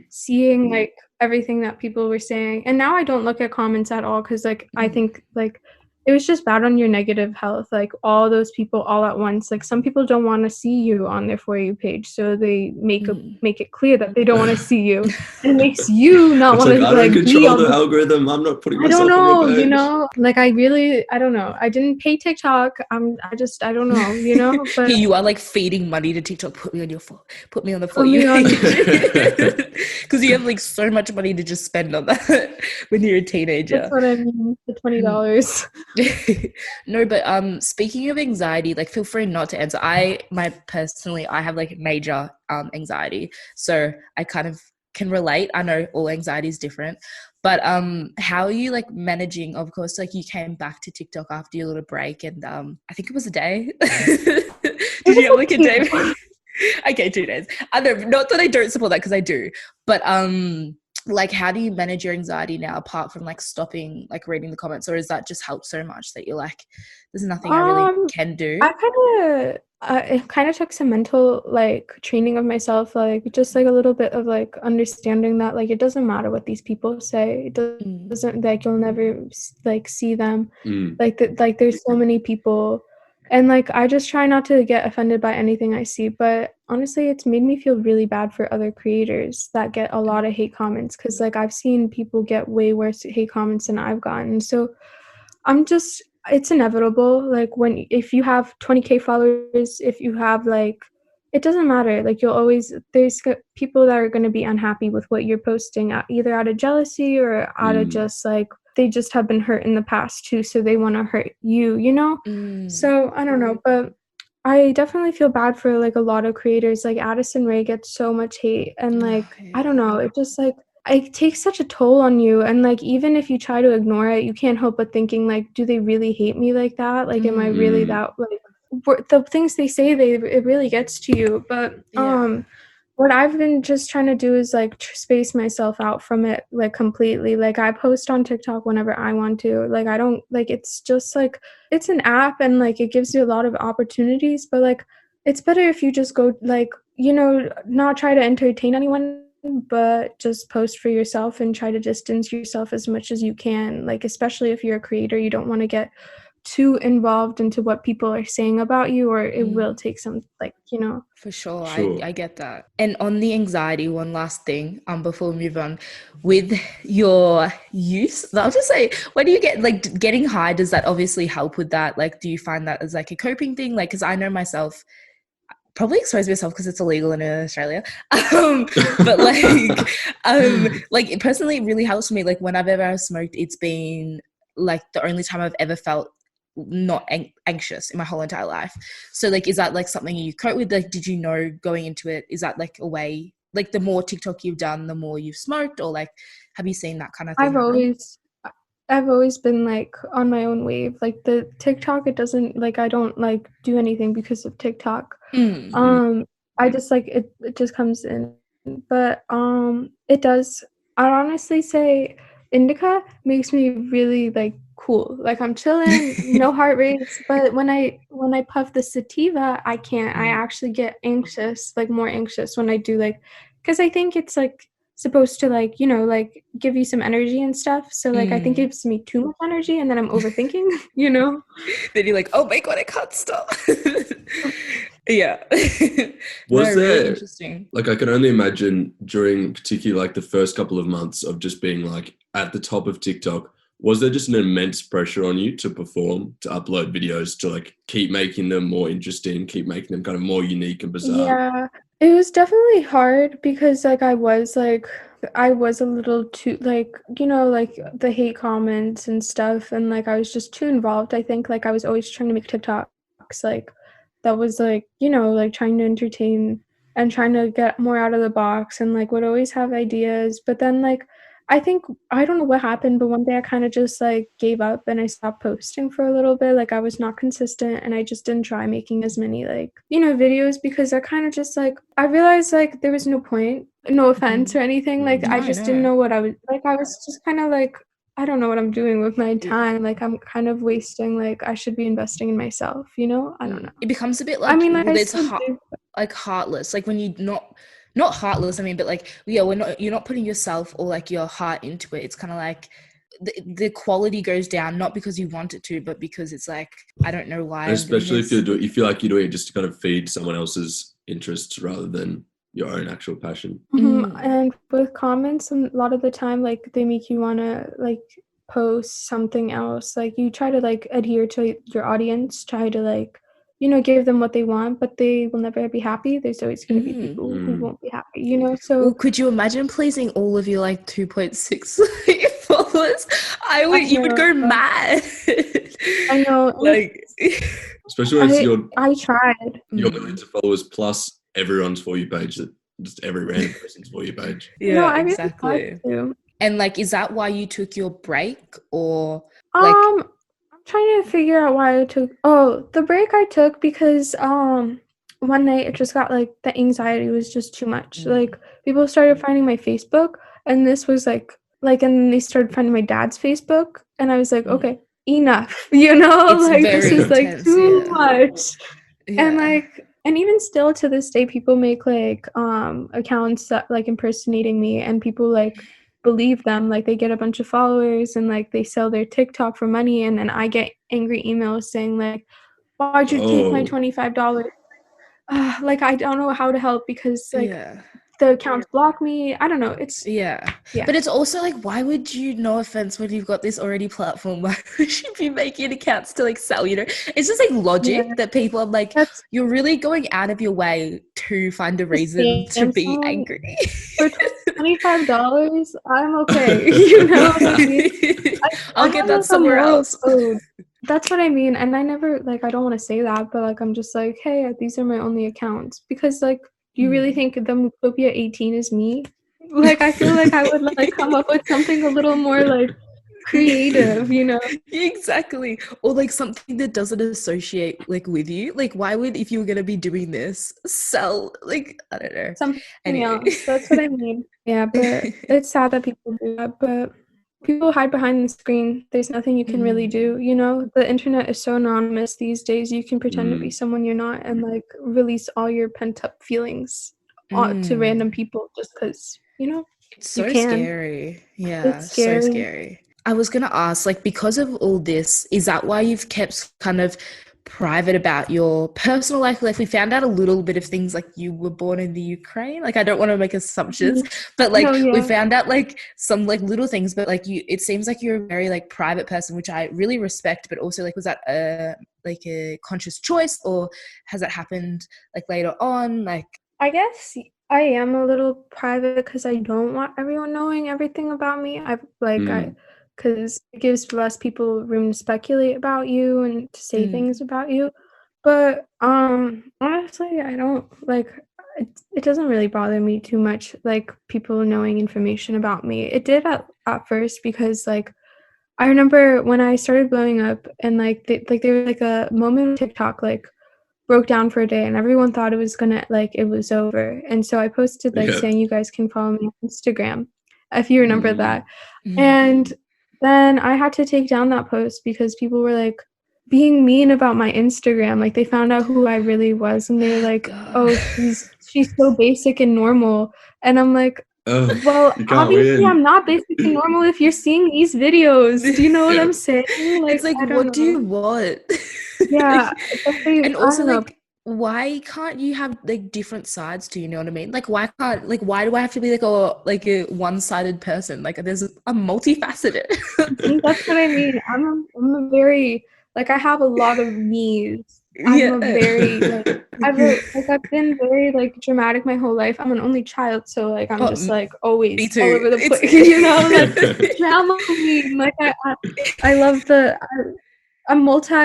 seeing like everything that people were saying. And now I don't look at comments at all, because like I think like it was just bad on your negative health, like all those people all at once. Like some people don't want to see you on their For You page, so they make it clear that they don't want to see you. It makes you not want to I don't be control on the algorithm. I'm not putting myself I don't know, on your page. you know, like I don't know. I didn't pay TikTok. I don't know, you know. But you are like feeding money to TikTok. Put me on the For put me You on- because you have like so much money to just spend on that when you're a teenager. That's what I mean. The $20. No, but speaking of anxiety, like feel free not to answer. I have like major anxiety, so I kind of can relate. I know all anxiety is different, but how are you like managing? Of course, like you came back to TikTok after your little break, and I think it was a day. Did you have like a day? Okay, 2 days. I know, not that I don't support that because I do, but like how do you manage your anxiety now apart from like stopping like reading the comments, or has that just helped so much that you're like, there's nothing I really can do? It kind of took some mental like training of myself, like just like a little bit of like understanding that like it doesn't matter what these people say. It doesn't like you'll never like see them. Like there's so many people, and like I just try not to get offended by anything I see. But honestly, it's made me feel really bad for other creators that get a lot of hate comments, because like I've seen people get way worse hate comments than I've gotten. So it's inevitable. Like if you have 20K followers, if you have like, it doesn't matter. Like there's people that are going to be unhappy with what you're posting, either out of jealousy or out of just like, they just have been hurt in the past too. So they want to hurt you, you know? So I don't know, but I definitely feel bad for like a lot of creators. Like Addison Rae gets so much hate, and like, I don't know, it just like, it takes such a toll on you. And like, even if you try to ignore it, you can't help but thinking like, do they really hate me like that? Like, am I really that, like, the things they say, it really gets to you. But what I've been just trying to do is like space myself out from it like completely. Like I post on TikTok whenever I want to. Like I don't like, it's just like, it's an app and like it gives you a lot of opportunities, but like it's better if you just go like, you know, not try to entertain anyone, but just post for yourself and try to distance yourself as much as you can. Like especially if you're a creator, you don't want to get too involved into what people are saying about you, or it will take some like, you know. For sure. I get that. And on the anxiety, one last thing before we move on, with your use, I'll just say, when do you get like getting high, does that obviously help with that? Like do you find that as like a coping thing? Like because I know myself, probably expose myself because it's illegal in Australia. But like personally, it really helps me. Like whenever I've smoked, it's been like the only time I've ever felt not anxious in my whole entire life. So like, is that like something you cope with? Like, did you know going into it, is that like a way, like the more TikTok you've done, the more you've smoked, or like, have you seen that kind of thing? I've always been like on my own wave. Like the TikTok, it doesn't like, I don't like do anything because of TikTok. I just like it just comes in. But it does, I'd honestly say indica makes me really like cool. Like I'm chilling, no heart rates. But when I puff the sativa, I can't. I actually get anxious, like more anxious when I do like, because I think it's like supposed to like, you know, like give you some energy and stuff. So like I think it gives me too much energy, and then I'm overthinking, you know. Then you're like, oh my god, I can't stop. Yeah. Was there really interesting? Like I can only imagine during particularly like the first couple of months of just being like at the top of TikTok, was there just an immense pressure on you to perform, to upload videos, to like keep making them more interesting, keep making them kind of more unique and bizarre? Yeah, it was definitely hard because like I was a little too like, you know, like the hate comments and stuff, and like I was just too involved. I think like I was always trying to make TikToks like that was like, you know, like trying to entertain and trying to get more out of the box, and like would always have ideas. But then like I think, I don't know what happened, but one day I kind of just like gave up and I stopped posting for a little bit. Like I was not consistent, and I just didn't try making as many like, you know, videos, because I kind of just like, I realized like there was no point, no offense or anything. Like I just didn't know what I was like. I was just kind of like, I don't know what I'm doing with my time. Like I'm kind of wasting, like I should be investing in myself, you know? I don't know. It becomes a bit like, I mean, like, well, it's like heartless. Like when you not heartless, I mean, but like, yeah, you're not putting yourself or like your heart into it. It's kind of like, the quality goes down, not because you want it to, but because it's like, I don't know why. Especially if you feel like you're doing it just to kind of feed someone else's interests rather than your own actual passion. And with comments, a lot of the time, like, they make you want to like post something else. Like, you try to like adhere to your audience, try to like, you know, give them what they want, but they will never be happy. There's always going to be people who won't be happy, you know? So well, could you imagine pleasing all of your like 2.6 followers? You would go mad. I know. Like, especially when it's I tried. Your millions of followers plus everyone's For You page, that just every random person's For You page. Yeah, no, I exactly. Really tried to. And like, is that why you took your break, or like? I'm trying to figure out why I took. Oh, the break I took because one night it just got like the anxiety was just too much. Like, people started finding my Facebook, and this was like, and then they started finding my dad's Facebook, and I was like, okay, enough, you know, It's like this is intense, like too much. And like, and even still to this day, people make like accounts that like impersonating me, and people like believe them. Like, they get a bunch of followers and like they sell their TikTok for money, and then I get angry emails saying like, why'd you take my $25? Like, I don't know how to help because like the accounts block me. I don't know. It's but it's also like, why would you, no offense, when you've got this already platform, why would you be making accounts to like sell, you know? It's just like logic that people are like, you're really going out of your way to find a reason to be angry. For $25, I'm okay. You know what I mean? I'll get that somewhere else. That's what I mean. And I never, like, I don't want to say that, but like, I'm just like, hey, these are my only accounts. Because like, do you really think the Mooptopia 18 is me? Like, I feel like I would like come up with something a little more like creative, you know? Exactly. Or like something that doesn't associate like with you. Like, why would, if you were gonna be doing this, sell, like, I don't know, something else. That's what I mean. Yeah, but it's sad that people do that, but people hide behind the screen. There's nothing you can really do, you know? The internet is so anonymous these days. You can pretend to be someone you're not and like release all your pent up feelings to random people just because, you know, it's so scary. Yeah, it's scary. So scary. I was gonna ask, like, because of all this, is that why you've kept kind of private about your personal life? Like, we found out a little bit of things, like you were born in the Ukraine. Like, I don't want to make assumptions, but like we found out like some like little things, but like it seems like you're a very like private person, which I really respect. But also, like, was that a conscious choice, or has that happened like later on? Like, I guess I am a little private because I don't want everyone knowing everything about me. Because it gives less people room to speculate about you and to say things about you. But honestly, I don't like it doesn't really bother me too much, like people knowing information about me. It did at first because like I remember when I started blowing up and like there was like a moment of TikTok like broke down for a day and everyone thought it was it was over. And so I posted saying you guys can follow me on Instagram if you remember that. And then I had to take down that post because people were like being mean about my Instagram. Like, they found out who I really was and they were like, oh, she's so basic and normal. And I'm like, well, obviously I'm not basic and normal if you're seeing these videos. Do you know what I'm saying? Like, it's like, what do you want? Yeah. And also, like, why can't you have like different sides? Do you know what I mean? Like, why do I have to be like a one-sided person? Like, I'm multifaceted. That's what I mean. I'm a very like, I have a lot of needs. I'm a very like I've been very like dramatic my whole life. I'm an only child, so like I'm just like always all over the place. You know, like drama queen. Like I love I'm multi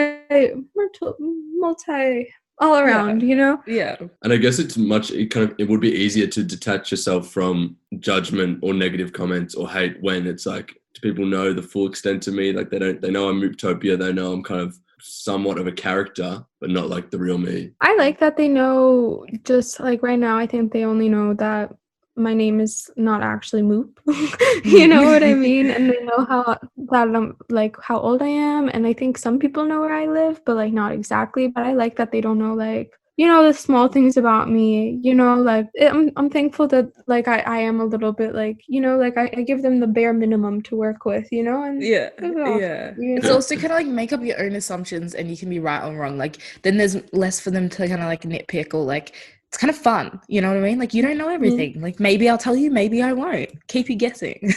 all around, you know? Yeah. And I guess it would be easier to detach yourself from judgment or negative comments or hate when it's like, do people know the full extent of me? Like, they know I'm Mooptopia, they know I'm kind of somewhat of a character, but not like the real me. I like that they know, just like right now, I think they only know that my name is not actually Moop. You know what I mean? And they know how old I am, and I think some people know where I live, but like not exactly. But I like that they don't know like, you know, the small things about me, you know, like I'm thankful that like I am a little bit like, you know, like I give them the bare minimum to work with, you know, and Yeah. you It's know? also kind of like make up your own assumptions and you can be right or wrong. Like then there's less for them to kind of like nitpick or like it's kind of fun. You know what I mean? Like you don't know everything. Like maybe I'll tell you, maybe I won't. Keep you guessing.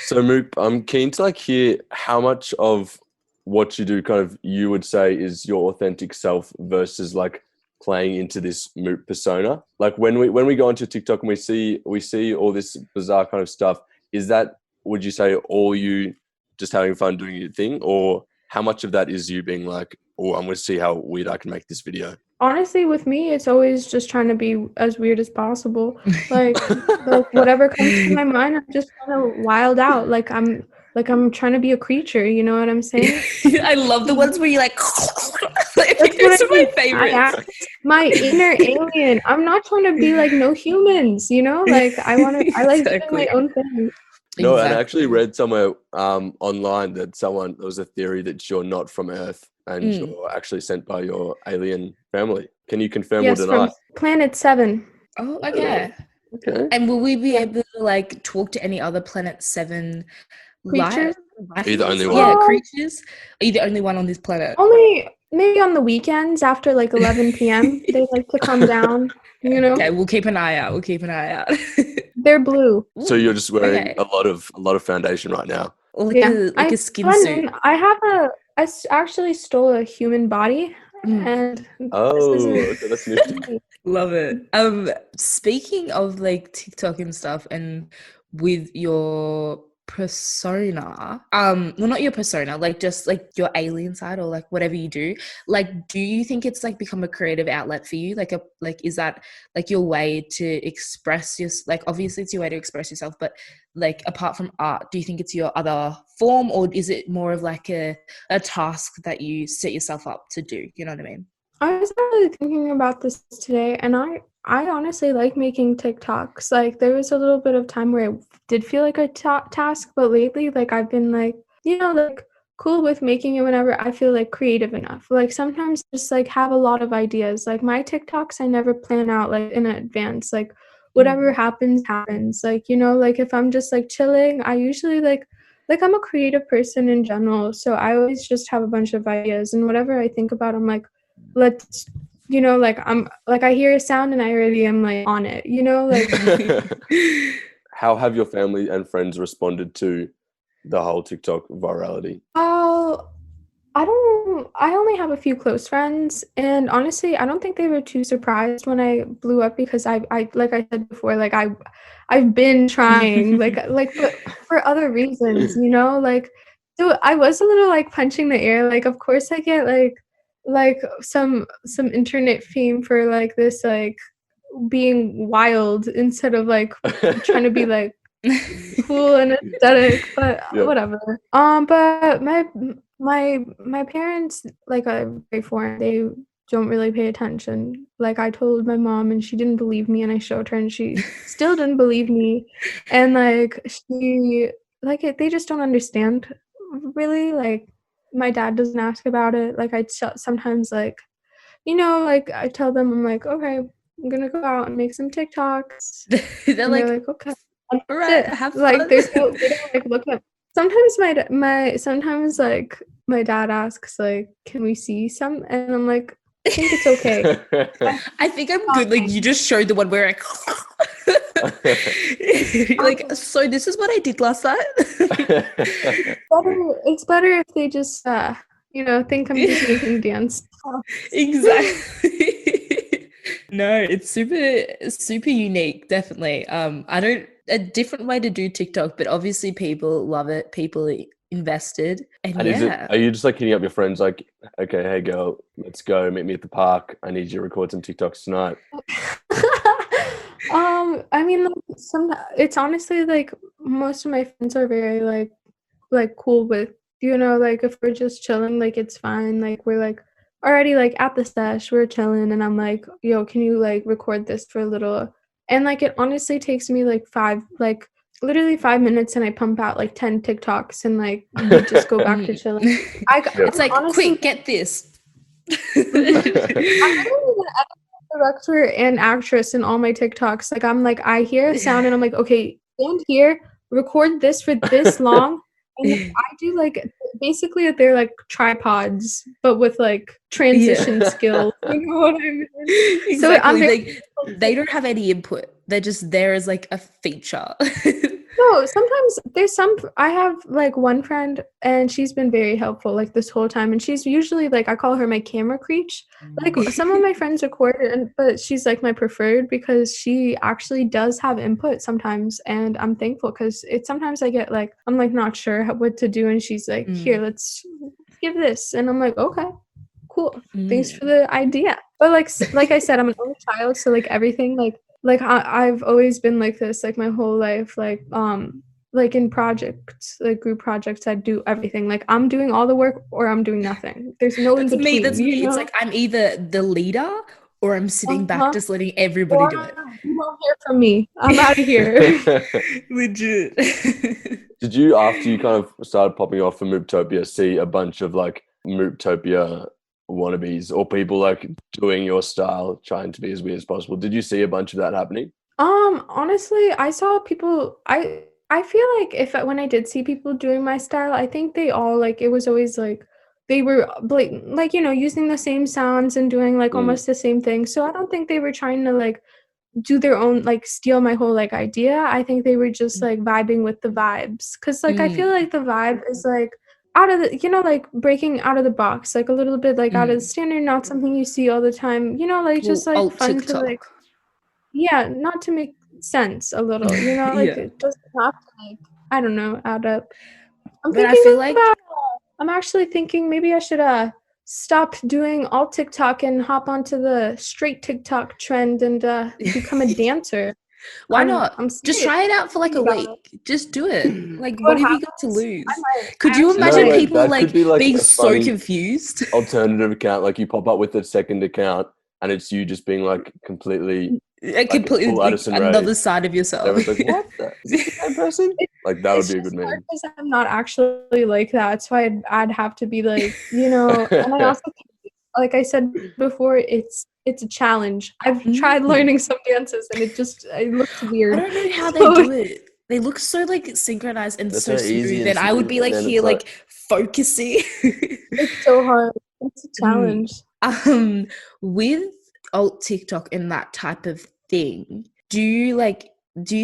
So Moop, I'm keen to like hear how much of what you do kind of you would say is your authentic self versus like playing into this Moop persona. Like when we go onto TikTok and we see all this bizarre kind of stuff, is that, would you say, all you just having fun doing your thing, or how much of that is you being like, oh, I'm going to see how weird I can make this video? Honestly, with me, it's always just trying to be as weird as possible. Like whatever comes to my mind, I'm just kind of wild out. Like I'm trying to be a creature. You know what I'm saying? I love the ones where you like. That's Those are my favorites. My inner alien. I'm not trying to be like no humans. You know, like I like doing my own thing. No, and I actually read somewhere online that there was a theory that you're not from Earth and you're actually sent by your alien family. Can you confirm or deny? From Planet 7. Oh, okay. Okay. And will we be able to like talk to any other Planet 7 creatures? Are you the only one? Yeah, creatures. Are you the only one on this planet? Only maybe on the weekends after like 11 p.m. They like to come down. You know. Okay, we'll keep an eye out. They're blue. So you're just wearing a lot of foundation right now. Like a skin suit. I actually stole a human body. And okay, that's new. Love it. Speaking of like TikTok and stuff, and with your persona, well, not your persona, like just like your alien side or like whatever you do, like do you think it's like become a creative outlet for you? Like is that like your way to express like obviously it's your way to express yourself, but like apart from art, do you think it's your other form, or is it more of like a task that you set yourself up to do? You know what I mean? I was really thinking about this today, and I honestly like making TikToks. Like there was a little bit of time where it did feel like a task, but lately like I've been like, you know, like cool with making it whenever I feel like creative enough. Like sometimes just like have a lot of ideas. Like my TikToks I never plan out like in advance. Like whatever happens. Like, you know, like if I'm just like chilling, I usually like I'm a creative person in general, so I always just have a bunch of ideas, and whatever I think about, I'm like, let's, you know, like I'm like I hear a sound and I already am like on it, you know, like. How have your family and friends responded to the whole TikTok virality? I only have a few close friends, and honestly I don't think they were too surprised when I blew up, because I like I said before, like I've been trying like but for other reasons, you know, like so I was a little like punching the air, like of course I get like some internet fame for like this like being wild instead of like trying to be like cool and aesthetic, but whatever. But my parents like are very foreign. They don't really pay attention. Like I told my mom and she didn't believe me, and I showed her and she still didn't believe me, and like she like they just don't understand really. Like my dad doesn't ask about it. Like I sometimes like, you know, like I tell them, I'm like, okay, I'm gonna go out and make some TikToks. They're like, okay, all right, have fun. like they don't like look up. Sometimes sometimes like my dad asks like, can we see some, and I'm like, I think it's okay. I think I'm good. Like you just showed the one where like, so this is what I did last night. It's better if they just you know, think I'm just making dance. Exactly. No, it's super unique, definitely. A different way to do TikTok, but obviously people love it. People are invested, and are you just like hitting up your friends like, okay, hey girl, let's go meet me at the park, I need you to record some TikToks tonight? I mean, like, it's honestly like most of my friends are very like cool with, you know, like if we're just chilling, like it's fine. Like we're like already like at the stash, we're chilling, and I'm like, yo, can you like record this for a little? And like it honestly takes me like literally 5 minutes, and I pump out like 10 TikToks, and like we just go back to chilling. It's like, honestly, quick, get this. I don't even director and actress in all my TikToks. Like I'm like, I hear a sound and I'm like, okay, stand here, record this for this long. And like, I do like basically they're like tripods, but with like transition skills. You know what I mean? Exactly. They don't have any input. They're just there as like a feature. No, sometimes there's I have like one friend and she's been very helpful like this whole time, and she's usually like, I call her my camera creech. Like some of my friends record but she's like my preferred because she actually does have input sometimes, and I'm thankful because sometimes I get like, I'm like not sure what to do, and she's like, here, let's give this, and I'm like, okay, cool, thanks for the idea. But like I said, I'm an only child, so like everything like I've always been like this, like my whole life, like in projects, like group projects, I do everything. Like I'm doing all the work or I'm doing nothing. There's no in between. That's me. You know? It's like I'm either the leader or I'm sitting back just letting everybody do it. You won't hear from me. I'm out of here. Legit. Did you, after you kind of started popping off for Mooptopia, see a bunch of like Mooptopia wannabes or people like doing your style, trying to be as weird as possible? Did you see a bunch of that happening? Honestly, I saw people. I feel like when I did see people doing my style, I think they all like, it was always like they were like, you know, using the same sounds and doing like almost the same thing. So I don't think they were trying to like do their own, like steal my whole like idea. I think they were just like vibing with the vibes, because like I feel like the vibe is like out of the, you know, like breaking out of the box, like a little bit like out of the standard, not something you see all the time, you know, like just like fun TikTok. To like, yeah, not to make sense a little, you know, like it doesn't have to like, I don't know, add up. I'm actually thinking maybe I should stop doing all TikTok and hop onto the straight TikTok trend and become a dancer. Why not? Just try it out for like a week. Just do it. Like, what have you got to lose? Could you imagine people like being so confused? Alternative account, like you pop up with a second account and it's you just being like completely completely like another side of yourself. Everyone's like, what? Is this the same person? Like that would be a good meme. Because I'm not actually like that, so I'd have to be like, you know. And I also, like I said before, it's a challenge. I've tried learning some dances and it looks weird. I don't know how they do it. They look so like synchronized and so smooth, and I would be like here like focusing. It's so hard. It's a challenge. With alt TikTok and that type of thing, do you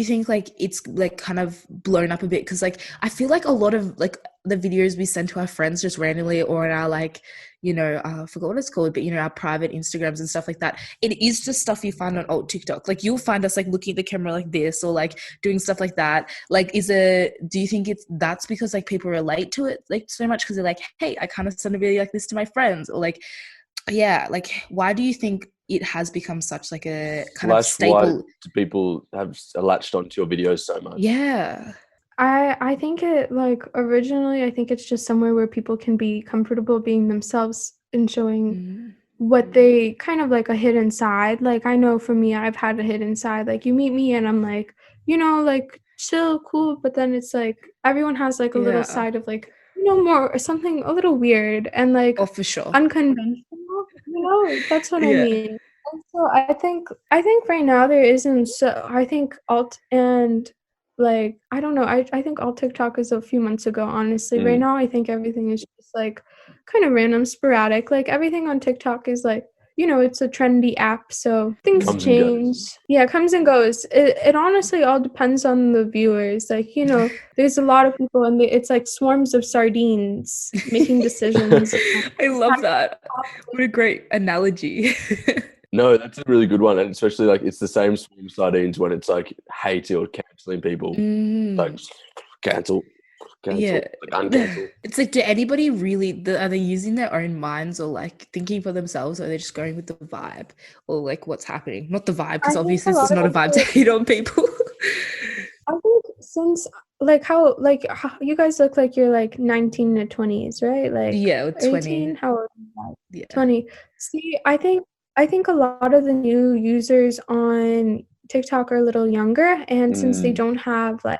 think like it's like kind of blown up a bit? Because like I feel like a lot of like the videos we send to our friends just randomly or in our like, you know, I forgot what it's called, but you know, our private Instagrams and stuff like that, it is just stuff you find on alt TikTok. Like you'll find us like looking at the camera like this or like doing stuff like that. Like do you think that's because like people relate to it like so much because they're like, hey, I kind of send a video like this to my friends, or like, yeah, like why do you think it has become such like a kind of staple? Why do people have latched onto your videos so much? Yeah. I think it like originally I think it's just somewhere where people can be comfortable being themselves and showing what they kind of like a hidden side. Like I know for me, I've had a hidden side. Like you meet me and I'm like, you know, like chill, cool, but then it's like everyone has like a little side of like, you know, more something a little weird and like for sure unconventional. You know, that's what I mean. And so I think right now there isn't. So I think alt and like I don't know. I think alt TikTok is a few months ago. Honestly, right now I think everything is just like kind of random, sporadic. Like everything on TikTok is like, you know, it's a trendy app, so things change. Yeah, it comes and goes. It honestly all depends on the viewers. Like, you know, there's a lot of people and it's like swarms of sardines making decisions. I love that. What a great analogy. No, that's a really good one. And especially like it's the same swarm of sardines when it's like hating or cancelling people. Like cancel, like uncancel. It's like, do anybody really, are they using their own minds or like thinking for themselves, or are they just going with the vibe or like what's happening? Not the vibe, because obviously this is not a vibe to hate on people. I think since like how you guys look like you're like 19 to 20s, right? Like 20. 18, how old are you? 20. See, I think a lot of the new users on TikTok are a little younger, and since they don't have like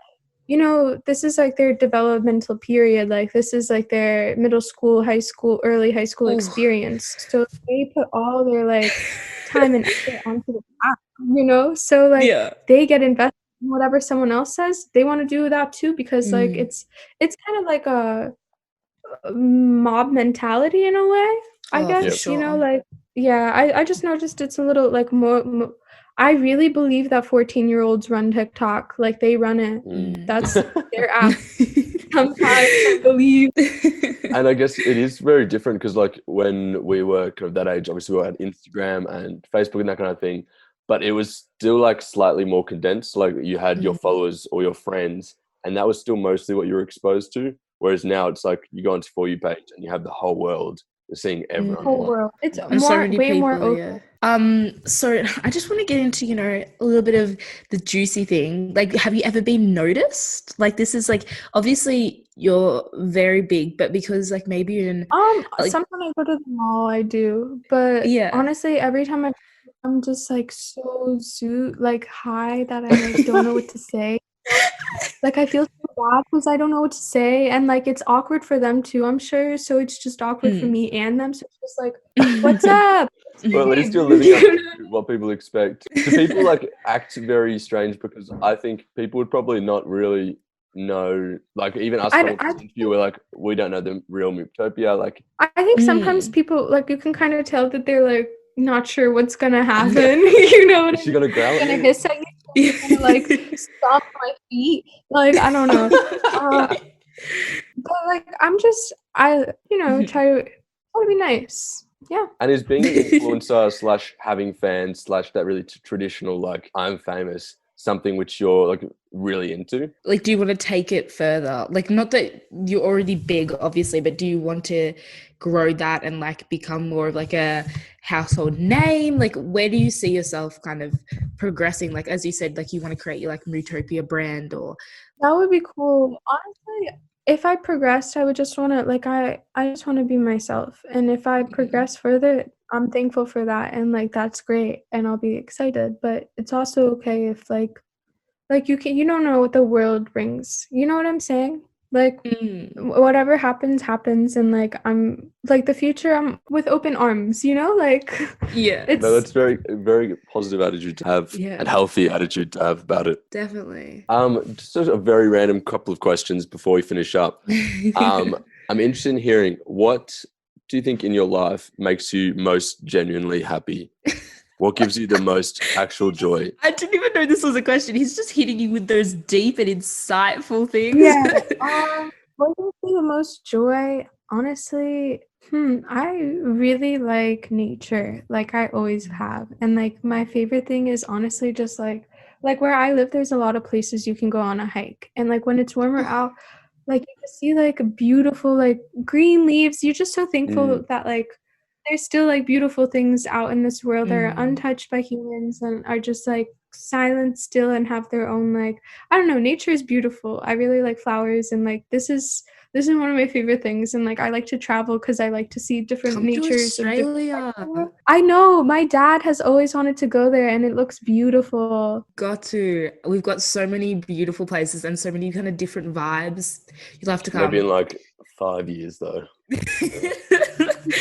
you know, this is like their developmental period. Like this is like their middle school, high school, early high school experience. So they put all their like time and effort onto the app, you know? So like they get invested in whatever someone else says. They want to do that too because like it's kind of like a mob mentality in a way, I guess. Sure. You know, like I just noticed it's a little like more I really believe that 14-year-olds run TikTok. Like they run it. That's their app. Sometimes I believe. And I guess it is very different because like when we were kind of that age, obviously we had Instagram and Facebook and that kind of thing, but it was still like slightly more condensed. Like you had your followers or your friends, and that was still mostly what you were exposed to. Whereas now it's like you go onto For You page and you have the whole world. You're seeing everyone. Whole world. It's And so many way people, more open. So I just want to get into, you know, a little bit of the juicy thing. Like, have you ever been noticed? Like, this is like, obviously you're very big, but because like maybe you're in like, sometimes I go to the mall, I do. But honestly, every time I'm just like so like high that I like don't know what to say. Like I feel so bad because I don't know what to say, and like it's awkward for them too, I'm sure. So it's just awkward for me and them. So it's just like, what's up? Well, at least you're living up to what people expect. Do people like act very strange? Because I think people would probably not really know. Like even us coming to this interview, we're like, we don't know the real Mooptopia. Like I think sometimes people like you can kind of tell that they're like not sure what's gonna happen. You know what is she gonna growl at gonna you? hiss at you? Gonna, like stomp my feet. Like I don't know. But like you know, try to be nice. Yeah. And is being an influencer / having fans / that really traditional like I'm famous something which you're like really into? Like, do you want to take it further? Like, not that you're already big, obviously, but do you want to grow that and like become more of like a household name? Like, where do you see yourself kind of progressing? Like, as you said, like you want to create your like Mooptopia brand, or that would be cool. Honestly, if I progressed, I would just want to like I just want to be myself. And if I progress further, I'm thankful for that, and like that's great, and I'll be excited. But it's also okay if like you don't know what the world brings. You know what I'm saying? Like whatever happens, and like I'm like the future. I'm with open arms. You know, like No, that's very very positive attitude to have, and healthy attitude to have about it. Definitely. Just a very random couple of questions before we finish up. I'm interested in hearing, what do you think in your life makes you most genuinely happy? What gives you the most actual joy? I didn't even know this was a question. He's just hitting you with those deep and insightful things. Yeah. What gives me the most joy? Honestly, I really like nature. Like I always have. And like my favorite thing is honestly just like where I live, there's a lot of places you can go on a hike. And like when it's warmer out, like you can see like beautiful like green leaves. You're just so thankful that like there's still like beautiful things out in this world that are untouched by humans and are just like silent still and have their own like I don't know, nature is beautiful. I really like flowers, and like this is one of my favorite things, and like I like to travel because I like to see different natures of Australia. I know my dad has always wanted to go there, and it looks beautiful. We've got so many beautiful places and so many kind of different vibes. You'll have to come. Maybe in like 5 years though.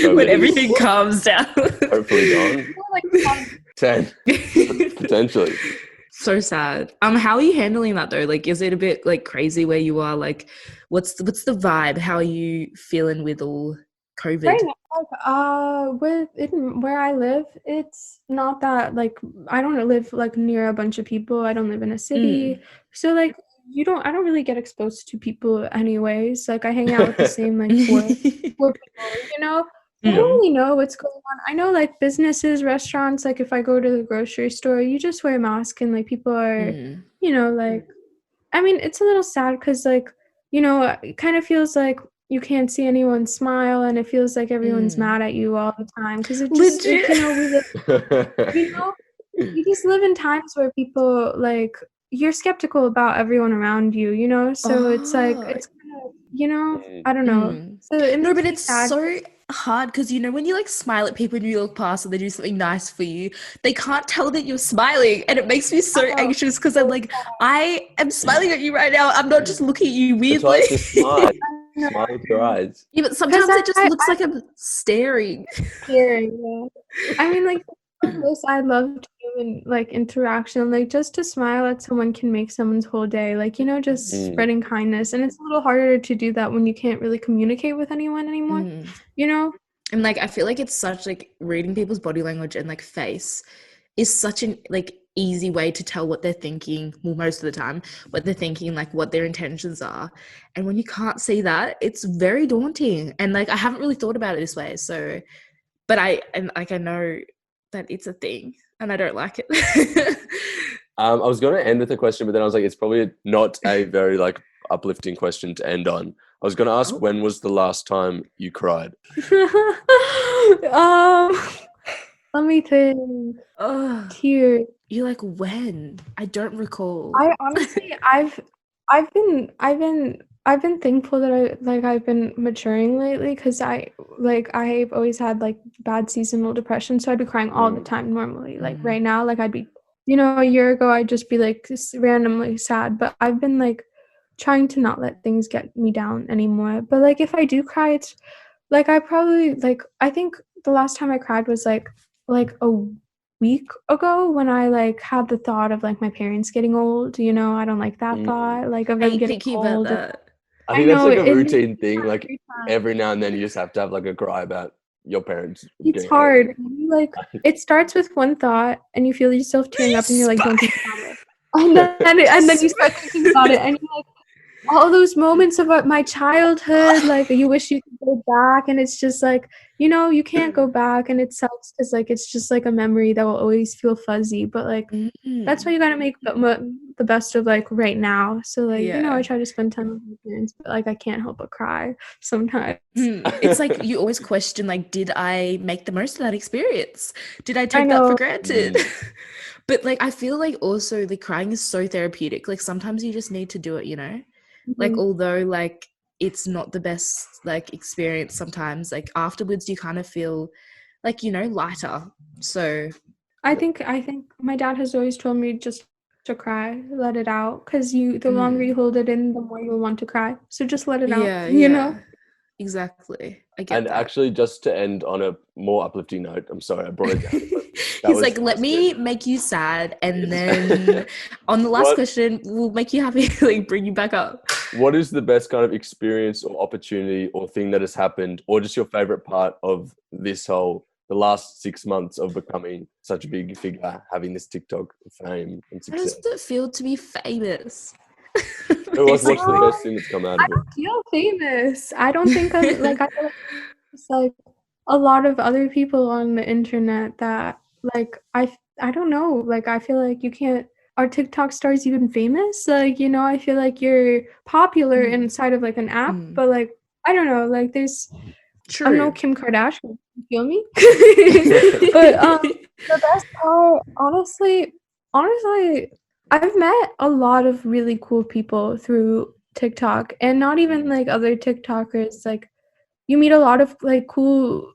When everything calms down. Hopefully gone. Like 10 potentially. So sad. How are you handling that though? Like, is it a bit like crazy where you are? Like, what's the vibe? How are you feeling with all COVID? Right now, where I live, it's not that like I don't live like near a bunch of people. I don't live in a city, so like I don't really get exposed to people anyways. Like I hang out with the same like four people, you know. I don't really know what's going on. I know like businesses, restaurants, like if I go to the grocery store, you just wear a mask, and like people are, you know, like I mean, it's a little sad because like, you know, it kind of feels like you can't see anyone smile, and it feels like everyone's mad at you all the time because it just like, you know, we just live in times where people like you're skeptical about everyone around you, you know, so it's like it's kind of, you know, I don't know. So no, but it's sad. hard because you know when you like smile at people and you look past and they do something nice for you, they can't tell that you're smiling, and it makes me so anxious because I'm like, I am smiling at you right now. I'm not just looking at you weirdly. It's just smile. Smile with your eyes. Yeah, but sometimes it just looks like I'm staring. Staring, yeah. I mean, like, this I love human like interaction. Like, just to smile at someone can make someone's whole day. Like, you know, just spreading kindness. And it's a little harder to do that when you can't really communicate with anyone anymore. You know? And like I feel like it's such like reading people's body language and like face is such an like easy way to tell what they're thinking, well, most of the time, what they're thinking, like what their intentions are. And when you can't see that, it's very daunting. And like I haven't really thought about it this way. So, but I know that it's a thing and I don't like it. I was going to end with a question, but then I was like, it's probably not a very like uplifting question to end on. I was going to ask, when was the last time you cried? Let me think. Tears. You're like, when? I don't recall. I honestly, I've been thankful that I've been maturing lately, because I've always had like bad seasonal depression, so I'd be crying all the time normally. Like right now, like I'd be, you know, a year ago I'd just be like randomly sad, but I've been like trying to not let things get me down anymore. But like if I do cry, it's like I think the last time I cried was like a week ago, when I like had the thought of like my parents getting old. You know, I don't like that thought, like of them getting old. About that. I think that's like a routine thing. Like every now and then you just have to have like a cry about your parents. It's hard. Like it starts with one thought and you feel yourself tearing up and you're like, don't think about it. And then you start thinking about it and you're like, all those moments of my childhood, like you wish you could go back, and it's just like, you know, you can't go back, and it sucks because like it's just like a memory that will always feel fuzzy. But like that's why you gotta make the best of like right now. So like you know, I try to spend time with my parents, but like I can't help but cry sometimes. It's like you always question, like, did I make the most of that experience? Did I take that for granted? But like I feel like also the crying is so therapeutic. Like sometimes you just need to do it, you know. Like although like it's not the best like experience sometimes, like afterwards you kind of feel like, you know, lighter. So I think my dad has always told me just to cry, let it out, because the longer you hold it in, the more you'll want to cry. So just let it out, you know? Exactly. I get that. Actually, just to end on a more uplifting note, I'm sorry I brought it down. He's like, let me make you sad, and then on the last question, we'll make you happy, like bring you back up. What is the best kind of experience or opportunity or thing that has happened, or just your favorite part of the last 6 months of becoming such a big figure, having this TikTok fame and success? How does it feel to be famous? What's the best thing that's come out of it? I don't feel famous. I don't think I'm like, I feel like it's like a lot of other people on the internet that like I don't know, like I feel like you can't. Are TikTok stars even famous? Like, you know, I feel like you're popular inside of like an app, but like I don't know, like there's I'm no Kim Kardashian, you feel me? But the best part, honestly, I've met a lot of really cool people through TikTok, and not even like other TikTokers. Like you meet a lot of like cool